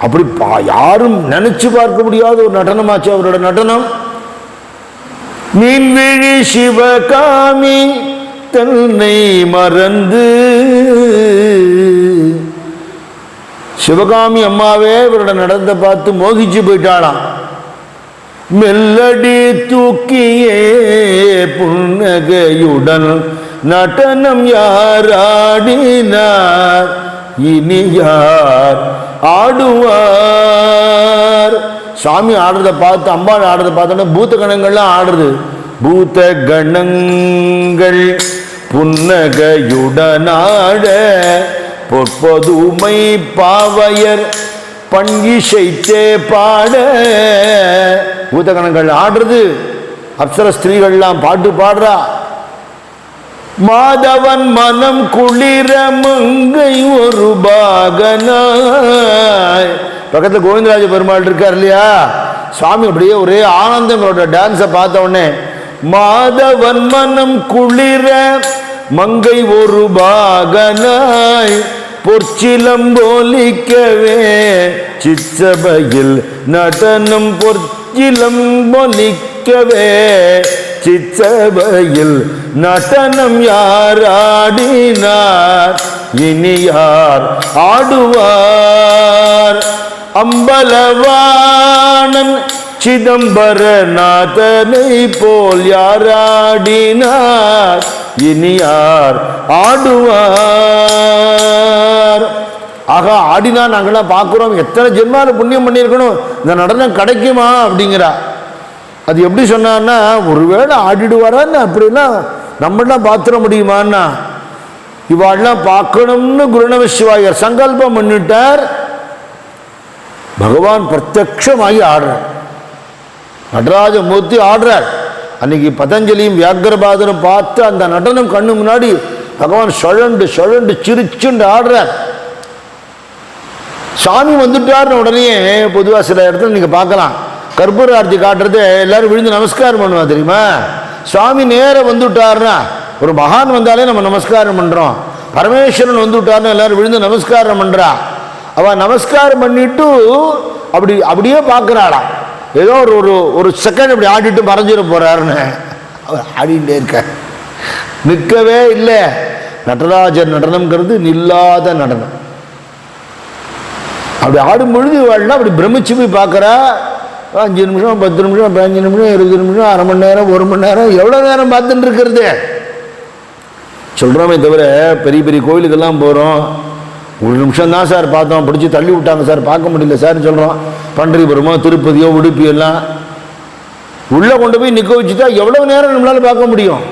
A: அப்படி யாரும் நினைச்சு பார்க்க முடியாத ஒரு நடனமாச்சு அவரோட நடனம். மீன்விழி சிவகாமி தன்னை மறந்து, சிவகாமி அம்மாவே இவரோட நடனத்தை பார்த்து மோகிச்சு போயிட்டாளாம். மெல்லடி தூக்கியே புன்னகையுடன் நடனம் யாராடினார் இனி யார் ஆடுவார். சாமி ஆடுறதை பார்த்து, அம்பாள் ஆடுறதை பார்த்தோன்னா பூத்த கணங்கள்லாம் ஆடுறது. பூத்த கணங்கள் புன்னகையுடனாட பொற்பதுமை பாவையர் பங்கிசைத்தே பாட. பூத்த கணங்கள் ஆடுறது, அப்சர ஸ்திரீகள்லாம் பாட்டு பாடுறா. மாதவன் மனம் குளிர மங்கை ஒரு பாகனாய். பக்கத்தில் கோவிந்தராஜ பெருமாள் இருக்கார் இல்லையா, சுவாமி அப்படியே ஒரே ஆனந்தங்களோட டான்ஸை பார்த்த உடனே மாதவன் மனம் குளிர மங்கை ஒரு பாகனாய் பொற்சிலம்போலிக்கவே சிச்சபையில் நடனம் பொற்சிலம்போலிக்கவே சிச்சபையில் நடனம் யாராடினார் இனி யார் ஆடுவார். அம்பலவாணன் சிதம்பரநாதனை போல் யாராடினார் இனி யார் ஆடுவார். ஆக ஆடினா நாங்களாம் பார்க்குறோம், எத்தனை ஜென்மால புண்ணியம் பண்ணியிருக்கணும், இந்த நடனம் கிடைக்குமா அப்படிங்கிறா. அது எப்படி சொன்னான்னா, ஒருவேளை ஆடிடுவாரான்னு அப்படின்னா நம்மளாம் பார்த்துட முடியுமான்னா, இவாள்லாம் பார்க்கணும்னு குருநம சிவாயர் சங்கல்பம் பண்ணிட்டார். பகவான் பிரத்யக்ஷமாகி ஆடுறார், நடராஜமூர்த்தி ஆடுறார். அன்னைக்கு பதஞ்சலியும் வியாக்கிரபாதரும் பார்த்து அந்த நடனம் கண்ணு முன்னாடி பகவான் சுழண்டு சுழண்டு சிரிச்சுண்டு ஆடுறார். சாமி வந்துட்டார்னு உடனே பொதுவாக சில இடத்துல நீங்கள் பார்க்கலாம், கற்பூர ஆர்த்தி காட்டுறது எல்லாரும் விழுந்து நமஸ்காரம் பண்ணுவா தெரியுமா. சுவாமி நேரம் வந்துட்டார்னா, ஒரு மகான் வந்தாலே நம்ம நமஸ்காரம் பண்ணுறோம். பரமேஸ்வரன் வந்துட்டார்னு எல்லாரும் விழுந்து நமஸ்காரம் பண்ணுறா. அவள் நமஸ்காரம் பண்ணிட்டு அப்படியே பார்க்குறாளாம். ஏதோ ஒரு செகண்ட் அப்படி ஆடிட்டு மறைஞ்சிட போறாருன்னு அவர் ஆடிட்டே இருக்க, நிற்கவே இல்லை. நடராஜர் நடனம்ங்கிறது நில்லாத நடனம். அப்படி ஆடும் பொழுது வாழலாம் அப்படி பிரமிச்சு போய் பார்க்குறா. 5 நிமிஷம் 10 நிமிஷம் 15 நிமிஷம் 20 நிமிஷம் அரை மணி நேரம் 1 மணி நேரம் எவ்வளோ நேரம் பார்த்துட்டு இருக்கிறது சொல்கிறோமே தவிர, பெரிய பெரிய கோயிலுக்கெல்லாம் போகிறோம், 1 நிமிஷம் தான் சார் பார்த்தோம், பிடிச்சி தள்ளி விட்டாங்க சார், பார்க்க முடியல சார்னு சொல்கிறோம். பண்டரிபுரமோ திருப்பதியோ உடுப்பி எல்லாம் உள்ள கொண்டு போய் நிற்க வச்சுட்டா எவ்வளவு நேரம் நம்மளால பார்க்க முடியும்?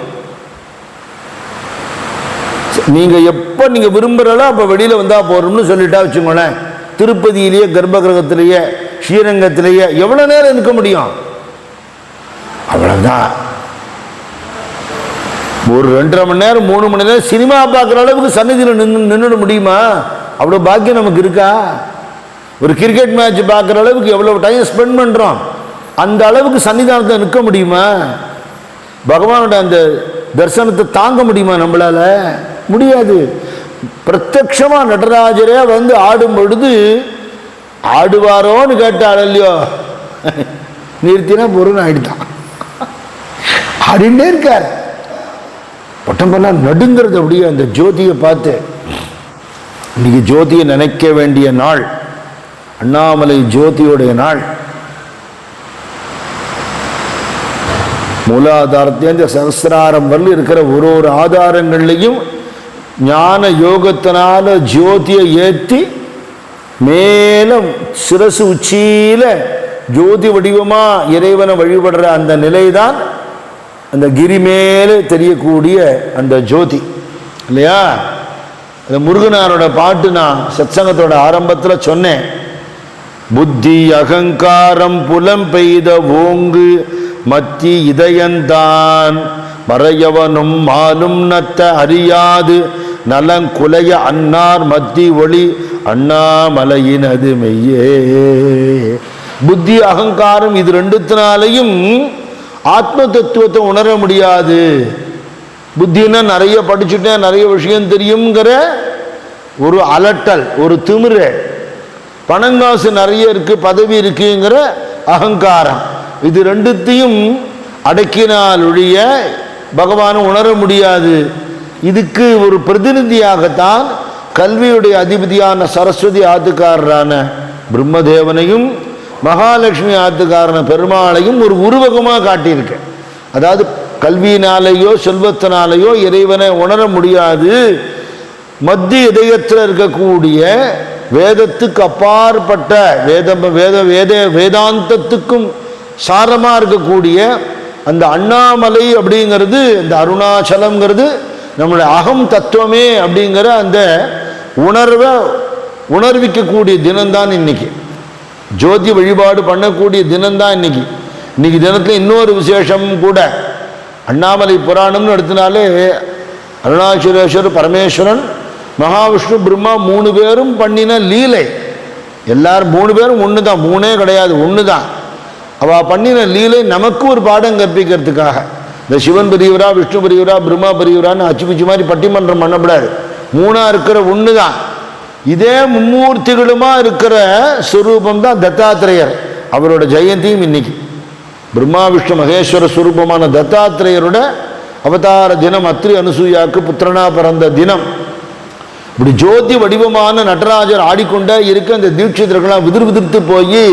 A: நீங்க எப்ப நீங்க விரும்புறோ அப்ப வெளியில வந்தா போறோம்னு சொல்லிட்டா வச்சுக்கோங்களேன். திருப்பதியிலேயே கர்ப்ப கிரகத்திலேயே ஸ்ரீரங்கத்திலேயே எவ்வளவு நேரம் நிற்க முடியும்? அவ்வளவுதான். ஒரு 2.5 மணி நேரம் 3 மணி நேரம் சினிமா பார்க்குற அளவுக்கு சன்னிதியில் நின்றுட முடியுமா? அவ்வளோ பாக்கியம் நமக்கு இருக்கா? ஒரு கிரிக்கெட் மேட்ச் பார்க்குற அளவுக்கு எவ்வளவு டைம் ஸ்பெண்ட் பண்ணுறோம், அந்த அளவுக்கு சன்னிதானத்தை நிற்க முடியுமா? பகவானோட அந்த தரிசனத்தை தாங்க முடியுமா நம்மளால? முடியாது. பிரத்யட்சமா நடராஜரே வந்து ஆடும் பொழுது ஆடுவாரோன்னு கேட்டாள் இல்லையோ, நிறுத்தினா பொருள் ஆயிடுதான். ஆடிண்டே இருக்கார். உடம்பெல்லாம் நடுங்கிறது அப்படியே அந்த ஜோதியை பார்த்து. இன்னைக்கு ஜோதியை நினைக்க வேண்டிய நாள், அண்ணாமலை ஜோதியோடைய நாள். மூலாதாரத்திலேருந்து சகசிராரம் வரல இருக்கிற ஒரு ஆதாரங்கள்லையும் ஞான யோகத்தினால ஜோதியை ஏற்றி மேலும் சிரசு உச்சியில ஜோதி வடிவமா இறைவனை வழிபடுற அந்த நிலைதான் அந்த கிரி மேலே தெரியக்கூடிய அந்த ஜோதி இல்லையா? அந்த முருகனாரோட பாட்டு நான் சத்சங்கத்தோட ஆரம்பத்தில் சொன்னேன். புத்தி அகங்காரம் புலம் பெய்த ஓங்கு மத்தி இதயந்தான் மறையவனும் மாலும் நத்த அறியாது நலங்குலைய அன்னார் மத்தி ஒளி அண்ணாமலையினது மெய்யே. புத்தி அகங்காரம் இது ரெண்டுத்தினாலையும் ஆத்ம தத்துவத்தை உணர முடியாது. புத்தினா நிறைய படிச்சுட்டேன், நிறைய விஷயம் தெரியுங்கிற ஒரு அலட்டல், ஒரு திமிரு, பணங்காசு நிறைய இருக்கு, பதவி இருக்குங்கிற அகங்காரம், இது ரெண்டுத்தையும் அடக்கினால் ஒழிய பகவானை உணர முடியாது. இதுக்கு ஒரு பிரதிநிதியாகத்தான் கல்வியுடைய அதிபதியான சரஸ்வதி ஆத்துக்காரரான பிரம்மதேவனையும் மகாலட்சுமி ஆத்துக்காரன பெருமாளையும் ஒரு உருவகமாக காட்டியிருக்க. அதாவது கல்வியினாலேயோ செல்வத்தினாலேயோ இறைவனை உணர முடியாது. மத்திய இதயத்தில் இருக்கக்கூடிய வேதத்துக்கு அப்பாற்பட்ட வேதாந்தத்துக்கும் சாரமாக இருக்கக்கூடிய அந்த அண்ணாமலை அப்படிங்கிறது, அந்த அருணாச்சலம்ங்கிறது நம்மளுடைய அகம் தத்துவமே அப்படிங்கிற அந்த உணர்வை உணர்விக்கக்கூடிய தினம்தான் இன்னைக்கு. ஜோதி வழிபாடு பண்ணக்கூடிய தினம்தான் இன்னைக்கு. இன்னைக்கு தினத்தில் இன்னொரு விசேஷம் கூட, அண்ணாமலை புராணம்னு எடுத்தினாலே அருணாச்சலேஸ்வரர், பரமேஸ்வரன், மகாவிஷ்ணு, பிரம்மா 3 பேரும் பண்ணின லீலை. எல்லாரும் 3 பேரும் ஒன்று தான், 3 கிடையாது, ஒன்று தான். அவள் பண்ணின லீலை நமக்கு ஒரு பாடம் கற்பிக்கிறதுக்காக. இந்த சிவன் பெரியவரா, விஷ்ணு பெரியவரா, பிரம்மா பெரியவரான்னு அச்சுப்பிச்சு மாதிரி பட்டிமன்றம் பண்ணப்படாது. 3ஆ இருக்கிற ஒன்று தான். இதே மும்மூர்த்திகளுமா இருக்கிற ஸ்வரூபம் தான் தத்தாத்திரேயர். அவரோட ஜெயந்தியும் இன்னைக்கு. பிரம்மா விஷ்ணு மகேஸ்வர ஸ்வரூபமான தத்தாத்திரேயரோட அவதார தினம், அத்ரி அனுசூயாக்கு புத்திரனா பிறந்த தினம். இப்படி ஜோதி வடிவமான நடராஜர் ஆடிக்கொண்டே இருக்க இந்த தீட்சிதர்கள்லாம் விதிர்த்து போய்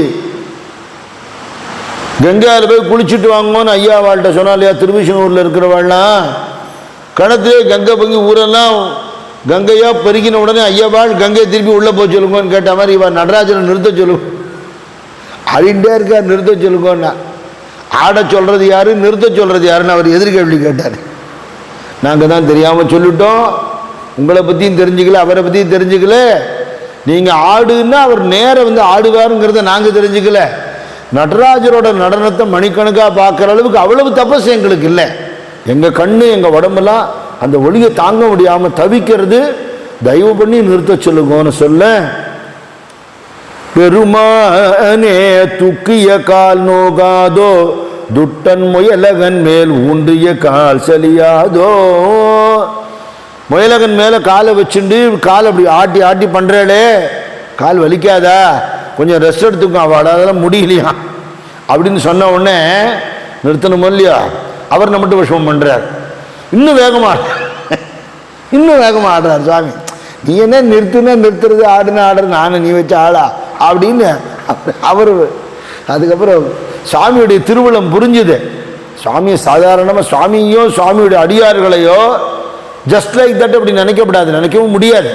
A: கங்கையில் போய் குளிச்சுட்டு வாங்குவோன்னு ஐயா வாழ்கிட்ட சொன்னா இல்லையா? திருவிஷனூரில் இருக்கிறவாள்லாம் கணத்திலே கங்கை பொங்கி ஊரெல்லாம் கங்கையா பெருகின உடனே ஐயாவாள் கங்கையை திருப்பி உள்ளே போய் சொல்லுங்கன்னு கேட்ட மாதிரி இவன் நடராஜனை நிறுத்த சொல்லுங்க. அழிண்டே இருக்கார், நிறுத்த சொல்லுங்கன்னா. ஆட சொல்கிறது யாரு, நிறுத்த சொல்கிறது யாருன்னு அவர் எதிர்கேள்வி கேட்டார். நாங்கள் தான் தெரியாமல் சொல்லிட்டோம், உங்களை பற்றியும் தெரிஞ்சுக்கல, அவரை பற்றியும் தெரிஞ்சுக்கல. நீங்கள் ஆடுன்னா அவர் நேரம் வந்து ஆடுவாருங்கிறத நாங்கள் தெரிஞ்சுக்கல. நடராஜரோட நடனத்தை மணிக்கணக்காக பார்க்குற அளவுக்கு அவ்வளவு தபஸ் எங்களுக்கு இல்லை. எங்கள் கண்ணு எங்கள் உடம்பெல்லாம் அந்த ஒளியை தாங்க முடியாமல் தவிக்கிறது. தயவு பண்ணி நிறுத்த சொல்லுங்கன்னு சொல்ல, பெருமானே துக்கிய கால் நோகாதோ துட்டன் முயலகன் மேல் ஊன்றிய கால் சலியாதோ. முயலகன் மேலே காலை வச்சுட்டு கால் அப்படி ஆட்டி ஆட்டி பண்ணுறாளே, கால் வலிக்காதா, கொஞ்சம் ரெஸ்ட் எடுத்துக்கும், அவள் அதெல்லாம் முடியலையா அப்படின்னு சொன்ன உடனே நிறுத்தணும் இல்லையா? அவர் நம்மகிட்ட விஷமம் பண்ணுறார். இன்னும் வேகமாக ஆடுறார் சுவாமி. நீ என்ன நிறுத்துறது, ஆடுனா ஆடுறது, நானும் நீ வச்ச ஆளா அப்படின்னு அவர். அதுக்கப்புறம் சுவாமியுடைய திருவுளம் புரிஞ்சுது. சுவாமியை சாதாரணமாக சுவாமியோ சுவாமியுடைய அடியார்களையோ ஜஸ்ட் லைக் தட் அப்படி நினைக்கப்படாது, நினைக்கவும் முடியாது.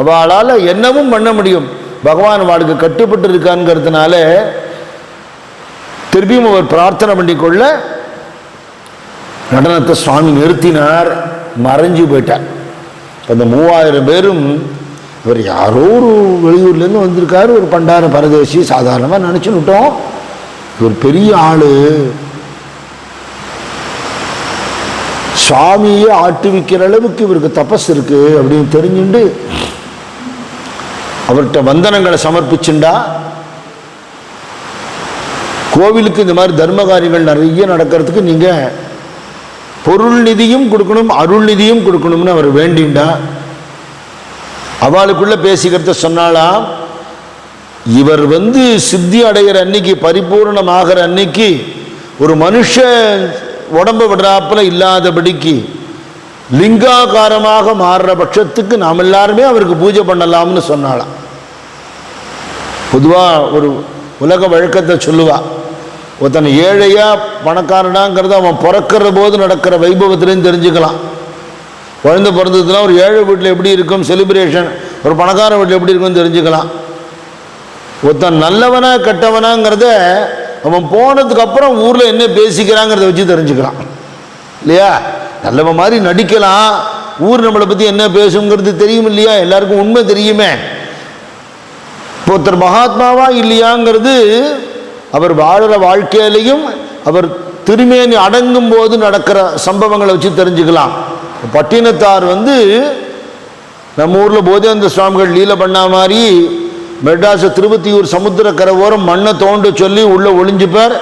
A: அவளால் என்னவும் பண்ண முடியும். பகவான் வாழ்க்கை கட்டுப்பட்டு இருக்கான்ங்கிறதுனால திரும்பியும் அவர் பிரார்த்தனை பண்ணிக்கொள்ள நடனத்தை சுவாமி நிறுத்தினார், மறைஞ்சு போயிட்டார். அந்த 3000 பேரும் இவர் யாரோ ஒரு வெளியூர்லேருந்து வந்திருக்காரு, ஒரு பண்டார பரதேசி, சாதாரணமாக நினச்சுன்னுட்டோம். ஒரு பெரிய ஆளு, சுவாமியே ஆட்டுவிக்கிற அளவுக்கு இவருக்கு தபஸ் இருக்கு அப்படின்னு தெரிஞ்சுண்டு அவர்கிட்ட வந்தனங்களை சமர்ப்பிச்சுண்டா. கோவிலுக்கு இந்த மாதிரி தர்ம காரியங்கள் நிறைய நடக்கிறதுக்கு நீங்க பொருள் நிதியும் கொடுக்கணும், அருள் நிதியும் கொடுக்கணும்னு அவர் வேண்டிண்டா. அவளுக்குள்ள பேசிக்கிறத சொன்னாலாம், இவர் சித்தி அடைகிற அன்னைக்கு, பரிபூர்ணமாகிற அன்னைக்கு ஒரு மனுஷன் உடம்பு விடுறாப்புல இல்லாதபடிக்கு லிங்காகாரமாக மாறுற பட்சத்துக்கு நாம் எல்லாருமே அவருக்கு பூஜை பண்ணலாம்னு சொன்னாலாம். பொதுவா ஒரு உலக வழக்கத்தை சொல்லுவா, ஒருத்தன் ஏழையா பணக்காரனாங்கிறத அவன் பிறக்கிற போது நடக்கிற வைபவத்திலையும் தெரிஞ்சுக்கலாம். குழந்தை பிறந்ததுலாம் ஒரு ஏழை வீட்டில் எப்படி இருக்கும் செலிப்ரேஷன், ஒரு பணக்கார வீட்டில் எப்படி இருக்கும்னு தெரிஞ்சுக்கலாம். ஒருத்தன் நல்லவனா கெட்டவனாங்கிறத அவன் போனதுக்கு அப்புறம் ஊரில் என்ன பேசிக்கிறாங்கிறத வச்சு தெரிஞ்சுக்கலாம் இல்லையா? நல்லவன் மாதிரி நடிக்கலாம், ஊர் நம்மளை பற்றி என்ன பேசுங்கிறது தெரியும் இல்லையா? எல்லாருக்கும் உண்மை தெரியுமே. ஒருத்தர் மகாத்மாவா இல்லையாங்கிறது அவர் வாழற வாழ்க்கையிலையும் அவர் திருமேனி அடங்கும் போது நடக்கிற சம்பவங்களை வச்சு தெரிஞ்சுக்கலாம். பட்டினத்தார் நம்ம ஊரில் போதேந்திர சுவாமிகள் லீலை பண்ண மாதிரி மெட்ராஸ் திருப்பத்தியூர் சமுத்திரக்கரை ஓரம் மண்ணை தோண்டு சொல்லி உள்ளே ஒளிஞ்சுப்பார்.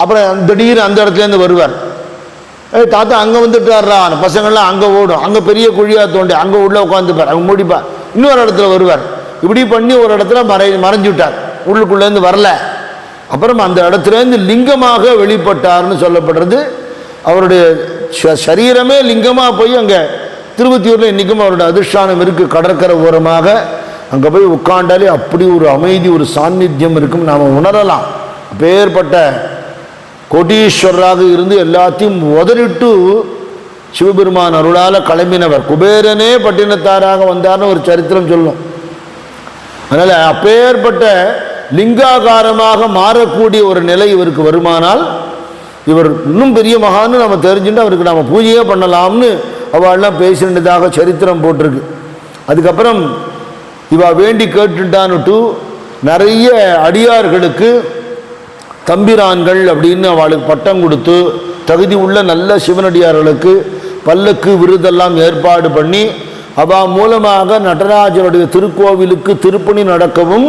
A: அப்புறம் திடீர்னு அந்த இடத்துலேருந்து வருவார். தாத்தா அங்கே வந்துட்டாரா, பசங்கள்லாம் அங்கே ஓடும், அங்கே பெரிய குழியாக தோண்டி அங்கே உள்ளே உட்காந்துப்பார், அவங்க மூடிப்பார். இன்னொரு இடத்துல வருவார். இப்படி பண்ணி ஒரு இடத்துல மறைஞ்சு விட்டார், உள்ளுக்குள்ளேருந்து வரல. அப்புறம் அந்த இடத்துலேருந்து லிங்கமாக வெளிப்பட்டார்னு சொல்லப்படுறது. அவருடைய சரீரமே லிங்கமாக போய் அங்கே திருப்பத்தியூரில் இன்றைக்கும் அவருடைய அதிர்ஷ்டானம் இருக்குது. கடற்கரை ஓரமாக அங்கே போய் உட்காண்டாலே அப்படி ஒரு அமைதி, ஒரு சாநித்தியம் இருக்கும், நாம் உணரலாம். அப்பேற்பட்ட கோட்டீஸ்வரராக இருந்து எல்லாத்தையும் உதறிட்டு சிவபெருமான் அருளால் கிளம்பினவர். குபேரனே பட்டினத்தாராக வந்தார்னு ஒரு சரித்திரம் சொல்லும். அதனால் அப்பேற்பட்ட லிங்காகாரமாக மாறக்கூடிய ஒரு நிலை இவருக்கு வருமானால் இவர் இன்னும் பெரிய மகான்னு நம்ம தெரிஞ்சுட்டு அவருக்கு நாம் பூஜையே பண்ணலாம்னு அவள்லாம் பேசினதாக சரித்திரம் போட்டிருக்கு. அதுக்கப்புறம் இவா வேண்டி கேட்டுட்டான்னுட்டு நிறைய அடியார்களுக்கு தம்பிரான்கள் அப்படின்னு அவளுக்கு பட்டம் கொடுத்து தகுதி உள்ள நல்ல சிவனடியார்களுக்கு பல்லக்கு விருதெல்லாம் ஏற்பாடு பண்ணி அவா மூலமாக நடராஜருடைய திருக்கோவிலுக்கு திருப்பணி நடக்கவும்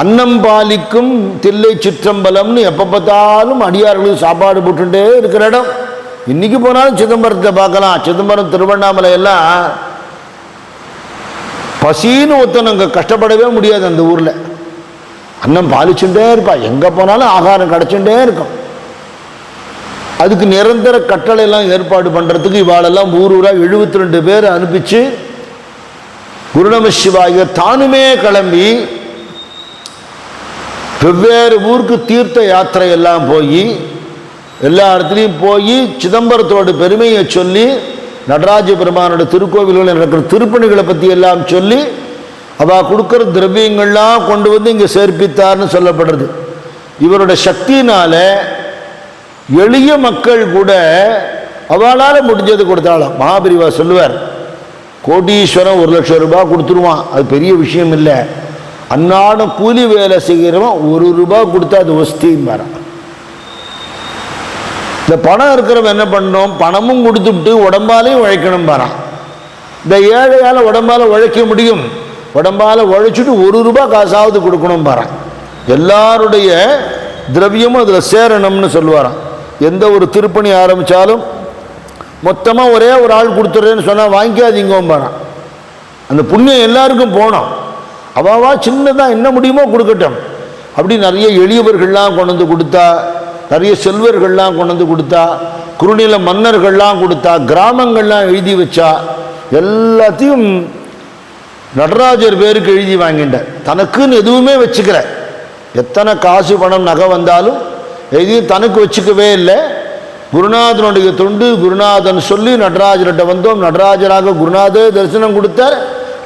A: அன்னம் பாலிக்கும் தில்லை சிற்றம்பலம்னு எப்போ பார்த்தாலும் அடியார்களுக்கு சாப்பாடு போட்டுட்டே இருக்கிற இடம். இன்னைக்கு போனாலும் சிதம்பரத்தை பார்க்கலாம். சிதம்பரம் திருவண்ணாமலை எல்லாம் பசின்னு ஒருத்தன் அங்கே கஷ்டப்படவே முடியாது. அந்த ஊரில் அன்னம் பாலிச்சுட்டே இருப்பா, எங்கே போனாலும் ஆகாரம் கிடச்சுட்டே இருக்கும். அதுக்கு நிரந்தர கட்டளை எல்லாம் ஏற்பாடு பண்ணுறதுக்கு இவாளெல்லாம் ஊர் ஊராக 72 பேர் அனுப்பிச்சு குருநம சிவாய தானுமே கிளம்பி வெவ்வேறு ஊருக்கு தீர்த்த யாத்திரை எல்லாம் போய் எல்லா இடத்துலையும் போய் சிதம்பரத்தோட பெருமையை சொல்லி நடராஜ பெருமானோட திருக்கோவில்களில் நடக்கிற திருப்பணிகளை பற்றி எல்லாம் சொல்லி அவள் கொடுக்குற திரவியங்கள்லாம் கொண்டு இங்கே சேர்ப்பித்தார்னு சொல்லப்படுறது. இவரோட சக்தியினால எளிய மக்கள் கூட அவளால் முடிஞ்சது கொடுத்தாலும். மகாபிரிவா சொல்லுவார், கோடீஸ்வரன் 1 லட்சம் ரூபாய் கொடுத்துருவான், அது பெரிய விஷயம் இல்லை. அன்னாடம் கூலி வேலை செய்கிறவன் 1 ரூபாய் கொடுத்தா அது வஸ்தியும் வர. இந்த பணம் இருக்கிறவன் என்ன பண்ணணும், பணமும் கொடுத்துட்டு உடம்பாலையும் உழைக்கணும் வரான். இந்த ஏழையால் உடம்பால் உழைக்க முடியும், உடம்பால் உழைச்சிட்டு 1 ரூபாய் காசாவது கொடுக்கணும் வரான். எல்லாருடைய திரவியமும் அதில் சேரணும்னு சொல்லுவாரான். எந்த ஒரு திருப்பணி ஆரம்பித்தாலும் மொத்தமாக ஒரே ஒரு ஆள் கொடுத்துட்றேன்னு சொன்னால் வாங்கிக்காதீங்கவும் வரான். அந்த புண்ணியம் எல்லாருக்கும் போனோம். அவாவா சின்னதாக என்ன முடியுமோ கொடுக்கட்டும். அப்படி நிறைய எளியவர்கள்லாம் கொண்டு வந்து கொடுத்தா, நிறைய செல்வர்கள்லாம் கொண்டு வந்து கொடுத்தா, குறுநில மன்னர்கள்லாம் கொடுத்தா, கிராமங்கள்லாம் எழுதி வச்சா, எல்லாத்தையும் நடராஜர் பேருக்கு எழுதி வாங்கிட்டார். தனக்குன்னு எதுவுமே வச்சுக்கிற, எத்தனை காசு பணம் நகை வந்தாலும் எதையும் தனக்கு வச்சுக்கவே இல்லை. குருநாதனுடைய தொண்டு, குருநாதன் சொல்லி நடராஜர்கிட்ட வந்தோம், நடராஜராக குருநாதே தரிசனம் கொடுத்தார்.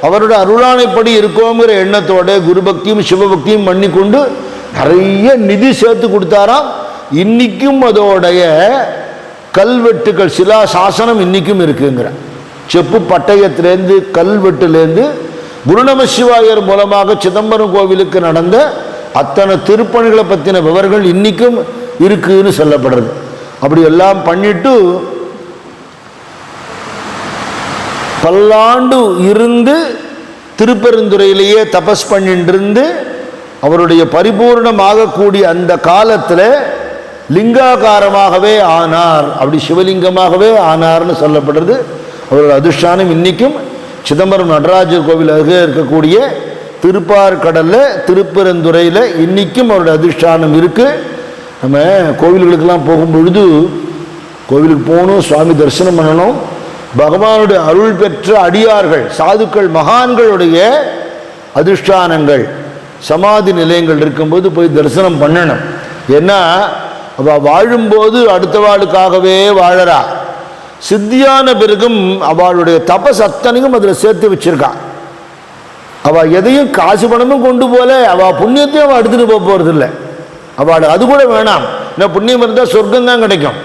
A: அவருடைய அருளானைப்படி இருக்கோங்கிற எண்ணத்தோட குருபக்தியும் சிவபக்தியும் பண்ணி கொண்டு நிறைய நிதி சேர்த்து கொடுத்தாராம். இன்னைக்கும் அதோடைய கல்வெட்டுகள் சிலா சாசனம் இன்னைக்கும் இருக்குங்கிற. செப்பு பட்டயத்திலேருந்து கல்வெட்டுலேருந்து குருநம சிவாயர் மூலமாக சிதம்பரம் கோவிலுக்கு நடந்த அத்தனை திருப்பணிகளை பற்றின விவரங்கள் இன்னைக்கும் இருக்குன்னு சொல்லப்படுறது. அப்படி எல்லாம் பண்ணிட்டு பல்லாண்டு இருந்து திருப்பெருந்துறையிலேயே தபஸ் பண்ணிட்டு இருந்து அவருடைய பரிபூர்ணமாக கூடிய அந்த காலத்தில் லிங்காகாரமாகவே ஆனார். அப்படி சிவலிங்கமாகவே ஆனார்னு சொல்லப்படுறது. அவரோட அதிஷ்டானம் இன்னைக்கும் சிதம்பரம் நடராஜர் கோவில் அருகே இருக்கக்கூடிய திருப்பார்கடலில் திருப்பெருந்துறையில் இன்னைக்கும் அவருடைய அதிஷ்டானம் இருக்குது. நம்ம கோவில்களுக்கெல்லாம் போகும்பொழுது கோவிலுக்கு போகணும், சுவாமி தரிசனம் பண்ணணும், பகவானுடைய அருள் பெற்ற அடியார்கள் சாதுக்கள் மகான்களுடைய அதிஷ்டானங்கள் சமாதி நிலையங்கள் இருக்கும்போது போய் தரிசனம் பண்ணணும். ஏன்னா அவள் வாழும்போது அடுத்த வாளுக்காகவே வாழறா. சித்தியான பிறகும் அவளுடைய தபஸ் அத்தனையும் அதில் சேர்த்து வச்சிருக்கா. அவள் எதையும் காசு பணமும் கொண்டு போல, அவள் புண்ணியத்தையும் அவள் எடுத்துகிட்டு போக போகிறது இல்லை. அவள் அது கூட வேணாம். ஏன்னா புண்ணியம் இருந்தால் சொர்க்கம் தான் கிடைக்கும்.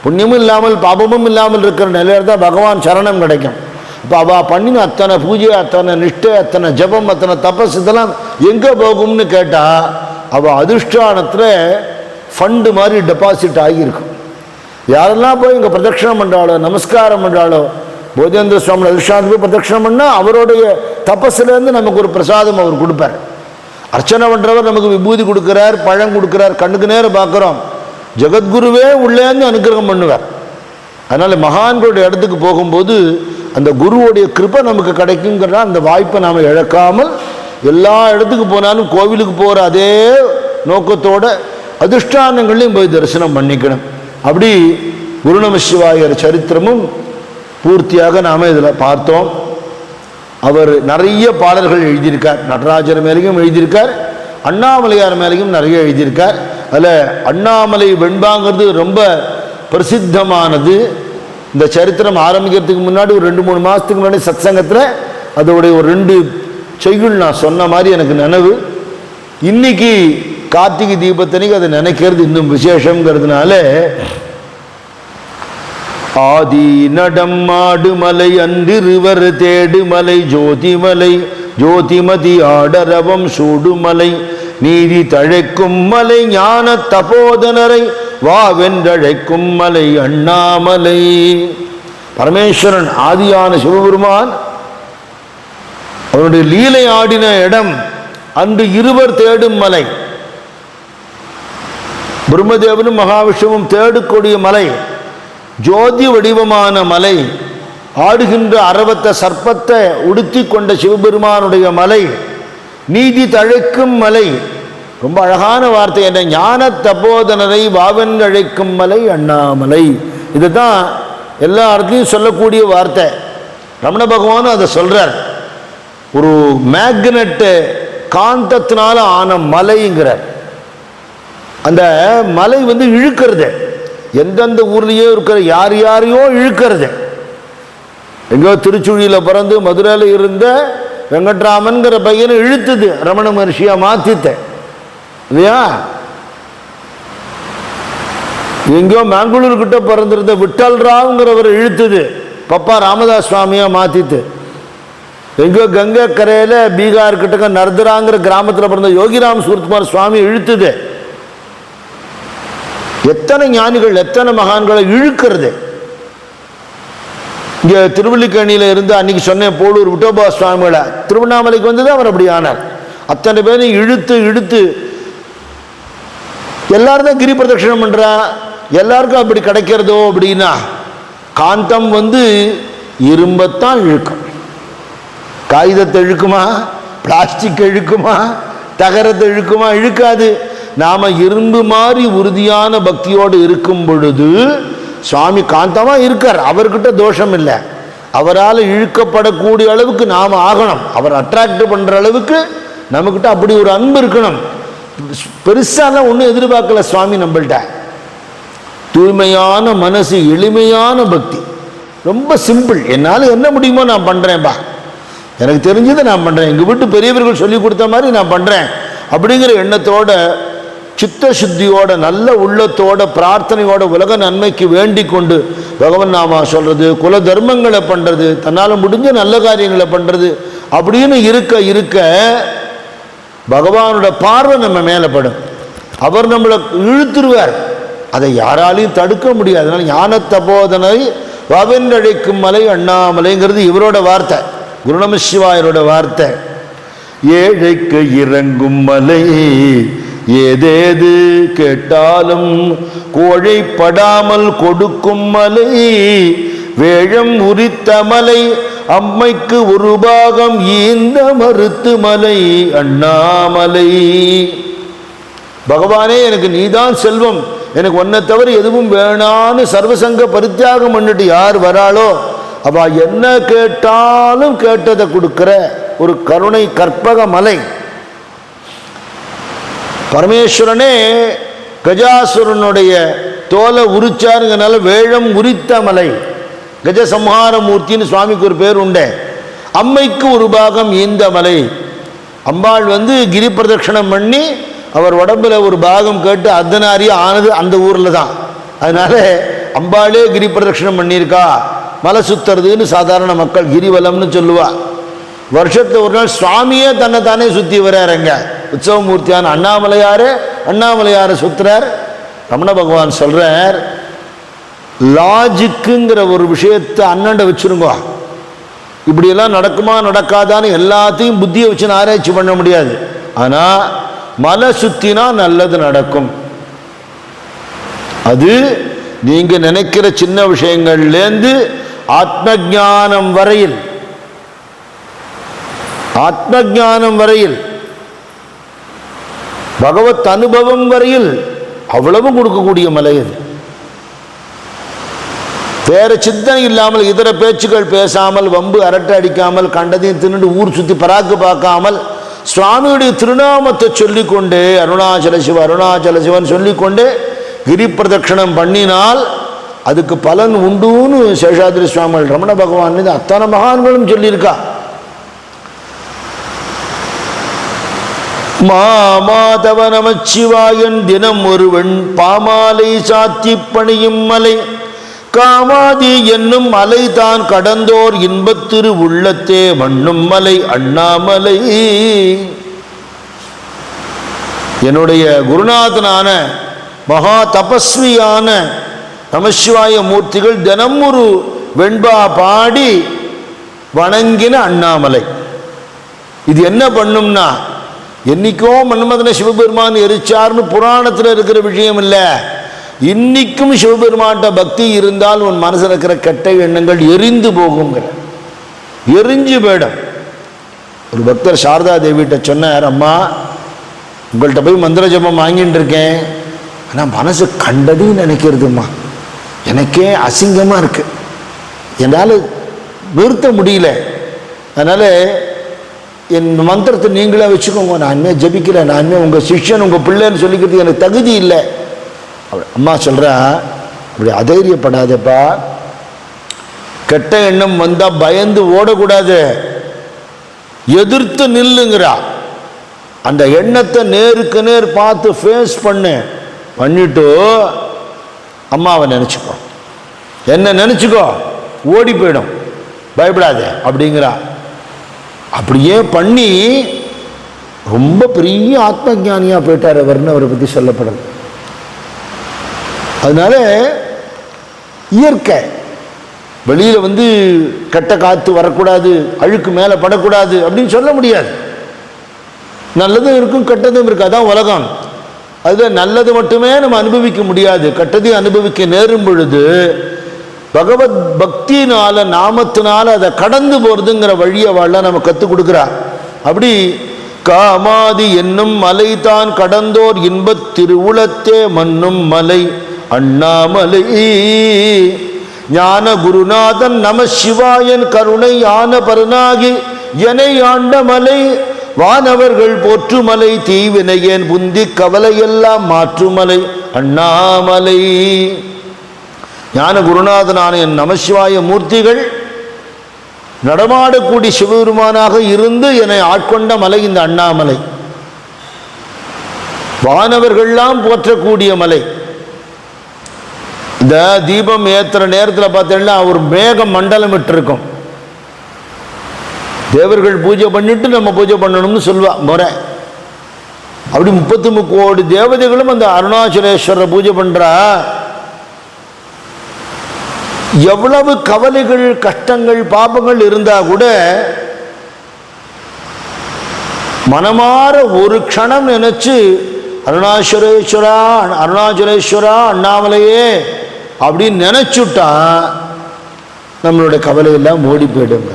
A: புண்ணியமும் இல்லாமல் பாபமும் இல்லாமல் இருக்கிற நிலையில் தான் பகவான் சரணம் கிடைக்கும். இப்போ அவள் பண்ணின அத்தனை பூஜை, அத்தனை நிஷ்டை, அத்தனை ஜபம், அத்தனை தபஸ் இதெல்லாம் எங்கே போகும்னு கேட்டால் அவள் அதிஷ்டானத்தில் ஃபண்டு மாதிரி டெபாசிட் ஆகியிருக்கும். யாரெல்லாம் போய் இங்கே பிரதட்சணம் பண்ணுறாளோ, நமஸ்காரம் பண்ணுறாளோ, போதேந்திர சுவாமி அதிஷ்டானத்துக்கு போய் பிரதட்சணம் பண்ணால் அவருடைய தபஸ்லேருந்து நமக்கு ஒரு பிரசாதம் அவர் கொடுப்பார். அர்ச்சனை பண்ணுறவர் நமக்கு விபூதி கொடுக்குறார், பழம் கொடுக்குறார், கண்ணுக்கு நேரம் பார்க்குறோம். ஜெகத்குருவே உள்ளேருந்து அனுகிரகம் பண்ணுவார். அதனால் மகான்களுடைய இடத்துக்கு போகும்போது அந்த குருவுடைய கிருபை நமக்கு கிடைக்குங்கிற அந்த வாய்ப்பை நாம் இழக்காமல் எல்லா இடத்துக்கு போனாலும் கோவிலுக்கு போகிற அதே நோக்கத்தோட அதிஷ்டானங்களையும் போய் தரிசனம் பண்ணிக்கணும். அப்படி குருநம சிவாயர் சரித்திரமும் பூர்த்தியாக நாம் இதில் பார்த்தோம். அவர் நிறைய பாடல்கள் எழுதியிருக்கார். நடராஜர் மேலேயும் எழுதியிருக்கார், அண்ணாமலையார் மேலேயும் நிறைய எழுதியிருக்கார். அதில் அண்ணாமலை வெண்பாங்கிறது ரொம்ப பிரசித்தமானது. இந்த சரித்திரம் ஆரம்பிக்கிறதுக்கு முன்னாடி ஒரு 2-3 மாதத்துக்கு முன்னாடி சத்சங்கத்தில் அதோடைய ஒரு 2 செய்யுள் நான் சொன்ன மாதிரி எனக்கு நினைவு. இன்னைக்கு கார்த்திகை தீபத்தனைக்கு அதை நினைக்கிறது இன்னும் விசேஷங்கிறதுனால, ஆதி நடம் மாடுமலை அன்றிருவர் தேடுமலை ஜோதிமலை ஜோதிமதி ஆடரவம் சூடுமலை நீதி தழைக்கும் மலை ஞான தபோதனரை வாவென்றழைக்கும் மலை அண்ணாமலை. பரமேஸ்வரன் ஆதியான சிவபெருமான் அவருடைய லீலை ஆடின இடம் அன்று இருவர் தேடும் மலை. பிரம்மதேவனும் மகாவிஷ்ணுவும் தேடக்கூடிய மலை, ஜோதி வடிவமான மலை, ஆடுகின்ற அரவத்த சர்ப்பத்தை உடுத்தி கொண்ட சிவபெருமானுடைய மலை, நீதி தழைக்கும் மலை. ரொம்ப அழகான வார்த்தை. என்ன ஞான தபோதனரை வாவென்றழைக்கும் மலை அண்ணாமலை. இதுதான் எல்லா இடத்துலையும் சொல்லக்கூடிய வார்த்தை. ரமண பகவானும் அதை சொல்றார். ஒரு மேக்னெட்டு காந்தத்தினால ஆன மலைங்கிறார். அந்த மலை இழுக்கிறது, எந்தெந்த ஊர்லேயோ இருக்கிற யார் யாரையோ இழுக்கிறது. எங்கோ திருச்சுழியில் பிறந்து மதுரையில் இருந்த வெங்கட்ராமன்கிற பையனை இழுத்துது, ரமண மகர்ஷியா மாத்தித்த இல்லையா. எங்கோ மேங்களூர் கிட்ட பிறந்திருந்த விட்டல் ராவ்ங்கிறவர் இழுத்துது, பப்பா ராமதாஸ் சுவாமியா மாத்தித்து. எங்கோ கங்கை கரையில் பீகார் கிட்டக்க நர்தராங்கிற கிராமத்தில் பிறந்த யோகிராம் சூரத்குமார் சுவாமி இழுத்துது. எத்தனை ஞானிகள் எத்தனை மகான்களை இழுக்கிறது. இங்கே திருவல்லிக்கேணியில் இருந்து அன்னைக்கு சொன்னேன் போலூர் விட்டோபா சுவாமிகளை திருவண்ணாமலைக்கு வந்தது அவர் அப்படி ஆனார். அத்தனை பேரையும் இழுத்து இழுத்து எல்லாரும் தான் கிரி பிரதட்சணம் பண்ணுறா. எல்லாருக்கும் அப்படி கிடைக்கிறதோ அப்படின்னா காந்தம் இரும்பத்தான் இழுக்கும். காகிதத்தை இழுக்குமா, பிளாஸ்டிக் இழுக்குமா, தகரத்தை இழுக்குமா? இழுக்காது. நாம் இரும்பு மாதிரி உறுதியான பக்தியோடு இருக்கும் பொழுது சுவாமி காந்தமாக இருக்கார். அவர்கிட்ட தோஷம் இல்லை. அவரால் இழுக்கப்படக்கூடிய அளவுக்கு நாம் ஆகணும். அவர் அட்ராக்ட் பண்ணுற அளவுக்கு நம்மக்கிட்ட அப்படி ஒரு அன்பு இருக்கணும். பெருசாலாம் ஒன்றும் எதிர்பார்க்கல சுவாமி நம்மள்கிட்ட. தூய்மையான மனசு, எளிமையான பக்தி, ரொம்ப சிம்பிள். என்னால் என்ன முடியுமோ நான் பண்ணுறேன்பா, எனக்கு தெரிஞ்சதை நான் பண்ணுறேன், எங்கள் வீட்டு பெரியவர்கள் சொல்லி கொடுத்த மாதிரி நான் பண்ணுறேன் அப்படிங்கிற எண்ணத்தோடு சித்த சுத்தியோட நல்ல உள்ளத்தோட பிரார்த்தனையோட உலக நன்மைக்கு வேண்டிக் கொண்டு பகவன் நாமா சொல்றது, குல தர்மங்களை பண்றது, தன்னால் முடிஞ்ச நல்ல காரியங்களை பண்றது அப்படின்னு இருக்க இருக்க பகவானோட பார்வை நம்ம மேலே படும். அவர் நம்மளை இழுத்துருவார், அதை யாராலையும் தடுக்க முடியாது. அதனால ஞான தபோதனை வவென்றழைக்கும் மலை அண்ணாமலைங்கிறது இவரோட வார்த்தை, குருநம சிவாயரோட வார்த்தை. ஏழைக்கு இறங்கும் மலை ஏதேது கேட்டாலும் கோழைப்படாமல் கொடுக்கும் மலை, வேழம் உரித்த மலை அம்மைக்கு ஒரு பாகம் ஈந்த மறுத்து மலை அண்ணாமலை. பகவானே எனக்கு நீதான் செல்வம், எனக்கு ஒன்றை தவிர எதுவும் வேணான்னு சர்வசங்க பரித்தியாகம் பண்ணிட்டு யார் வராளோ அவ என்ன கேட்டாலும் கேட்டதை கொடுக்கிற ஒரு கருணை கற்பக மலை. பரமேஸ்வரனே கஜாசுரனுடைய தோலை உரிச்சாருங்கனால வேழம் உரித்த மலை, கஜசம்ஹார மூர்த்தின்னு சுவாமிக்கு ஒரு பேர் உண்டு. அம்மைக்கு ஒரு பாகம் ஈந்த மலை, அம்பாள் கிரி பிரதட்சணம் பண்ணி அவர் உடம்புல ஒரு பாகம் கேட்டு அர்த்தநாரியா ஆனது அந்த ஊரில் தான். அதனால அம்பாளே கிரி பிரதட்சணம் பண்ணியிருக்கா. மலை சுத்துறதுன்னு சாதாரண மக்கள் கிரிவலம்னு சொல்லுவா. வருஷத்துல ஒரு நாள் சுவாமியே தன்னை தானே சுற்றி வர்றாருங்க. உற்சவமூர்த்தியான அண்ணாமலையார சுத்துறார். ரமண பகவான் சொல்றார், லாஜிக்குங்கிற ஒரு விஷயத்தை அண்ணண்ட வச்சிருங்க. இப்படியெல்லாம் நடக்குமா நடக்காதான்னு எல்லாத்தையும் புத்தியை வச்சு ஆராய்ச்சி பண்ண முடியாது. ஆனால் மலை சுத்தினா நல்லது நடக்கும். அது நீங்க நினைக்கிற சின்ன விஷயங்கள்லேருந்து ஆத்ம ஞானம் வரையில் பகவத் அனுபவம் வரையில் அவ்வளவு கொடுக்கக்கூடிய மலை அது. வேற சிந்தனை இல்லாமல் இதர பேச்சுக்கள் பேசாமல் வம்பு அரட்டை அடிக்காமல் கண்டதையும் தின்னுட்டு ஊர் சுற்றி பராக்கு பார்க்காமல் சுவாமியுடைய திருநாமத்தை சொல்லிக்கொண்டே அருணாச்சல சிவன் சொல்லிக்கொண்டே கிரி பிரதட்சணம் பண்ணினால் அதுக்கு பலன் உண்டுன்னு சேஷாதிரி சுவாமிகள் ரமண பகவான் அத்தனை மகான்களும் சொல்லியிருக்கா. மாதவ நமச்சிவாயன் தினம் ஒருவன் பாமாலை சாத்தி பணியும் மலை, காமாதி என்னும் மலை தான் கடந்தோர் இன்பத்திரு உள்ளத்தே மண்ணும் மலை அண்ணாமலை. என்னுடைய குருநாதனான மகா தபஸ்வியான நமசிவாய மூர்த்திகள் தினம் ஒரு வெண்பா பாடி வணங்கின அண்ணாமலை. இது என்ன பண்ணும்னா, என்னைக்கோ மன்மதன சிவபெருமான் எரிச்சார்னு புராணத்தில் இருக்கிற விஷயம் இல்லை. இன்னைக்கும் சிவபெருமான்ட்ட பக்தி இருந்தால் உன் மனசில் இருக்கிற கெட்ட எண்ணங்கள் எரிந்து போகுங்கிற, எரிஞ்சு போயிடும். ஒரு பக்தர் சாரதா தேவிகிட்ட சொன்னார், அம்மா உங்கள்கிட்ட போய் மந்திர ஜபம் வாங்கிட்டு இருக்கேன், ஆனால் மனசு கண்டதையும் நினைக்கிறதும்மா, எனக்கே அசிங்கமாக இருக்கு, என்னால் நிறுத்த முடியல, அதனால் என் மந்திரத்தை நீங்களே வச்சுக்கோங்க, நான் இனிமேல் ஜபிக்கிறேன், நான் இனிமேல் உங்கள் சிஷ்யன் உங்கள் பிள்ளைன்னு சொல்லிக்கிறதுக்கு எனக்கு தகுதி இல்லை. அம்மா சொல்கிறா, அப்படி அதைரியப்படாதப்பா, கெட்ட எண்ணம் வந்தால் பயந்து ஓடக்கூடாது, எதிர்த்து நில்லுங்கிறா. அந்த எண்ணத்தை நேருக்கு நேர் பார்த்து ஃபேஸ் பண்ணிட்டு அம்மாவை நினச்சிக்கோ, என்ன நினச்சிக்கோ, ஓடி போயிடும், பயப்படாத அப்படிங்கிறா. அப்படியே பண்ணி ரொம்ப பெரிய ஆத்ம ஞானியாக போயிட்டார் அவர்னு அவரை பற்றி சொல்லப்படுது. அதனால இயற்கை வெளியில் கெட்ட காற்று வரக்கூடாது, அழுக்கு மேலே படக்கூடாது அப்படின்னு சொல்ல முடியாது. நல்லதும் இருக்கும் கெட்டதும் இருக்கு, அதான் உலகம். அதில் நல்லது மட்டுமே நம்ம அனுபவிக்க முடியாது, கெட்டதையும் அனுபவிக்க நேரும் பொழுது பகவத் பக்தினால நாமத்தினால அதை கடந்து போகிறதுங்கிற வழியை வாழ நம்ம கற்றுக் கொடுக்குறா. அப்படி காமாதி என்னும் மலை தான் கடந்தோர் இன்பத் திருவுளத்தே மண்ணும் மலை அண்ணாமலை. ஞான குருநாதன் நம சிவாயன் கருணை ஆன பரனாகி எனை ஆண்ட மலை, வானவர்கள் போற்றுமலை, தீவினையேன் புந்தி கவலையெல்லாம் மாற்றுமலை அண்ணாமலை. ஞான குருநாதனான என் நமசிவாய மூர்த்திகள் நடமாடக்கூடிய சிவபெருமானாக இருந்து என்னை ஆட்கொண்ட மலை இந்த அண்ணாமலை. வானவர்கள்லாம் போற்றக்கூடிய மலை. இந்த தீபம் ஏற்றுற நேரத்தில் பார்த்தீங்கன்னா ஒரு மேக மண்டலம் விட்டுருக்கும். தேவர்கள் பூஜை பண்ணிட்டு நம்ம பூஜை பண்ணணும்னு சொல்லுவா முறை. அப்படி 33 கோடி தேவதைகளும் அந்த அருணாச்சலேஸ்வரரை பூஜை பண்றா. எவ்வளவு கவலைகள், கஷ்டங்கள், பாபங்கள் இருந்தா கூட மனமாற ஒரு க்ஷணம் நினைச்சு அருணாச்சலேஸ்வரா, அருணாச்சலேஸ்வரா, அண்ணாமலையே அப்படின்னு நினைச்சுட்டா நம்மளுடைய கவலையெல்லாம் ஓடி போயிடும்.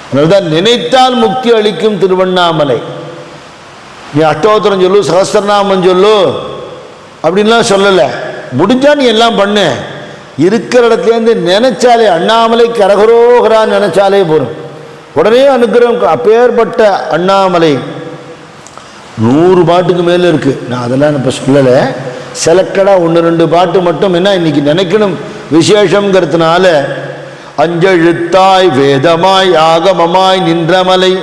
A: அதனால்தான் நினைத்தால் முக்தி அளிக்கும் திருவண்ணாமலை. நீ அஷ்டோத்திரம் சொல்லு, சகஸ்ரநாமம் சொல்லு அப்படின்லாம் சொல்லலை. முடிஞ்சா நீ எல்லாம் பண்ணு. இருக்கிற இடத்துலேருந்து நினைச்சாலே, அண்ணாமலை கரகரோகரான்னு நினைச்சாலே போதும், உடனே அனுக்கிரகம். அப்பேற்பட்ட அண்ணாமலை 100 பாட்டுக்கு மேலே இருக்கு. நான் அதெல்லாம் இப்போ சொல்லலை, செலக்டடாக 1-2 பாட்டு மட்டும். என்ன இன்னைக்கு நினைக்கணும் விசேஷங்கிறதுனால. அஞ்செழுத்தாய் வேதமாய் ஆகமமாய் நின்றமலை,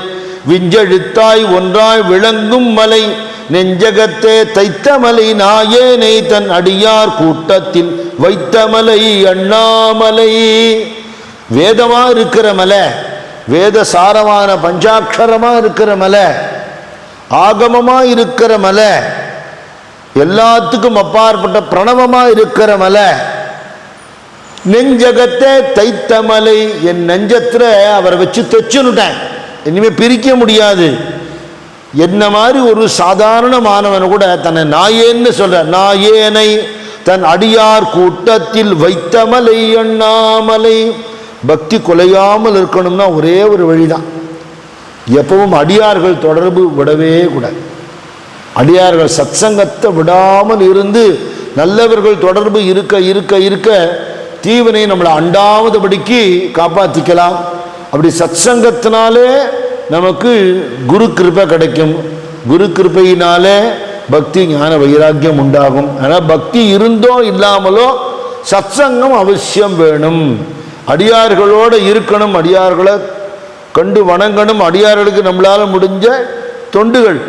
A: விஞ்செழுத்தாய் ஒன்றாய் விளங்கும் மலை, நெஞ்சகத்தே தைத்தமலை, நாயேனை தன் அடியார் கூட்டத்தில் வைத்தமலை அண்ணாமலை. வேதமா இருக்கிற மலை, வேத சாரமான பஞ்சாட்சரமா இருக்கிற மலை, ஆகமமா இருக்கிற மலை, எல்லாத்துக்கும் அப்பாற்பட்ட பிரணவமா இருக்கிற மலை, நெஞ்சகத்தை தைத்தமலை. என் நெஞ்சத்துல அவரை வச்சு தைச்சுன்னுட்டேன், இனிமே பிரிக்க முடியாது. என்ன மாதிரி ஒரு சாதாரண மாணவன் கூட தன்னை நாயேன்னு சொல்ற. நாயேனை தன் அடியார் கூட்டத்தில் வைத்தமலை அண்ணாமலை. பக்தி குலையாமல் இருக்கணும்னா ஒரே ஒரு வழிதான், எப்பவும் அடியார்கள் தொடர்பு விடவே கூடாது. அடியார்கள் சத்சங்கத்தை விடாமல் இருந்து நல்லவர்கள் தொடர்பு இருக்க இருக்க இருக்க தீவினை நம்மளை அண்டாவதுபடிக்கு காப்பாற்றிக்கலாம். அப்படி சத்சங்கத்தினாலே நமக்கு குரு கிருபை கிடைக்கும். குரு கிருபையினாலே பக்தி ஞான வைராக்கியம் உண்டாகும். ஆனால் பக்தி இருந்தோ இல்லாமலோ சத்சங்கம் அவசியம் வேணும். அடியார்களோடு இருக்கணும், அடியார்களை கண்டு வணங்கணும், அடியார்களுக்கு நம்மளால் முடிஞ்ச தொண்டுகள்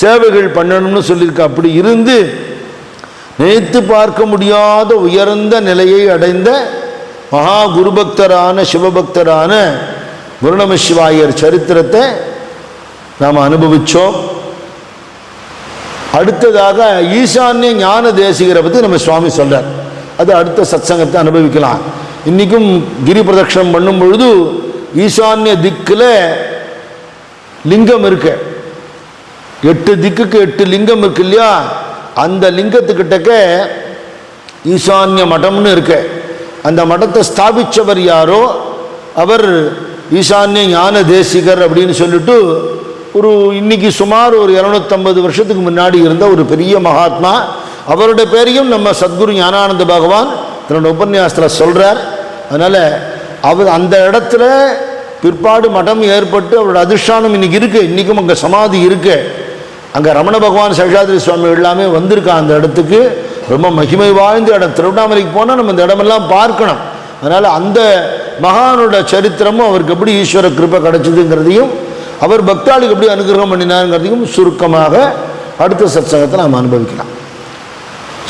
A: சேவைகள் பண்ணணும்னு சொல்லியிருக்க. அப்படி இருந்து நினைத்து பார்க்க முடியாத உயர்ந்த நிலையை அடைந்த மகா குருபக்தரான சிவபக்தரான குருநம சிவாயர் சரித்திரத்தை நாம் அனுபவித்தோம். அடுத்ததாக ஈசான்ய ஞான தேசிகரை பற்றி நம்ம சுவாமி சொல்றார். அது அடுத்த சத்சங்கத்தை அனுபவிக்கலாம். இன்றைக்கும் கிரி பிரதட்சணம் பண்ணும் பொழுது ஈசான்ய திக்கில் லிங்கம் இருக்கு. 8 திக்குக்கு 8 லிங்கம் இருக்கு இல்லையா? அந்த லிங்கத்துக்கிட்டக்க ஈசான்ய மடம்னு இருக்கு. அந்த மடத்தை ஸ்தாபித்தவர் யாரோ அவர் ஈசான்ய ஞான தேசிகர் அப்படின்னு சொல்லிட்டு ஒரு இன்னைக்கு சுமார் ஒரு 250 வருஷத்துக்கு முன்னாடி இருந்த ஒரு பெரிய மகாத்மா. அவருடைய பேரையும் நம்ம சத்குரு ஞானானந்த பகவான் தன்னோட உபன்யாசத்தில் சொல்கிறார். அதனால் அவர் அந்த இடத்துல பிற்பாடு மடம் ஏற்பட்டு அவரோட அதிஷ்டானம் இன்னைக்கு இருக்குது. இன்றைக்கும் அங்கே சமாதி இருக்குது. அங்கே ரமண பகவான் சேஷாதிரி சுவாமி எல்லாமே வந்திருக்கா அந்த இடத்துக்கு. ரொம்ப மகிமை வாய்ந்த இடம். திருவண்ணாமலைக்கு போனால் நம்ம இந்த இடமெல்லாம் பார்க்கணும். அதனால் அந்த மகானோட சரித்திரமும் அவருக்கு எப்படி ஈஸ்வர கிருபை கிடைச்சதுங்கிறதையும் அவர் பக்தாளுக்கு எப்படி அனுகிரகம் பண்ணினாருங்கிறதையும் சுருக்கமாக அடுத்த சத்சங்கத்தை நாம் அனுபவிக்கலாம்.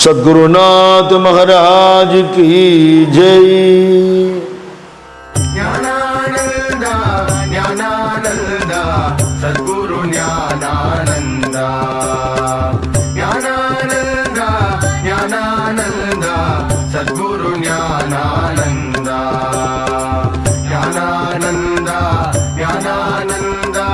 A: சத்குருநாத் மகாராஜ் கி ஜெய்.
B: ஞானானந்தா ஞானானந்தா சத்குரு ஞானானந்தா. ஞானானந்தா ஞானானந்தா சத்குரு ஞானானந்தா. ஞானானந்தா ஞானானந்தா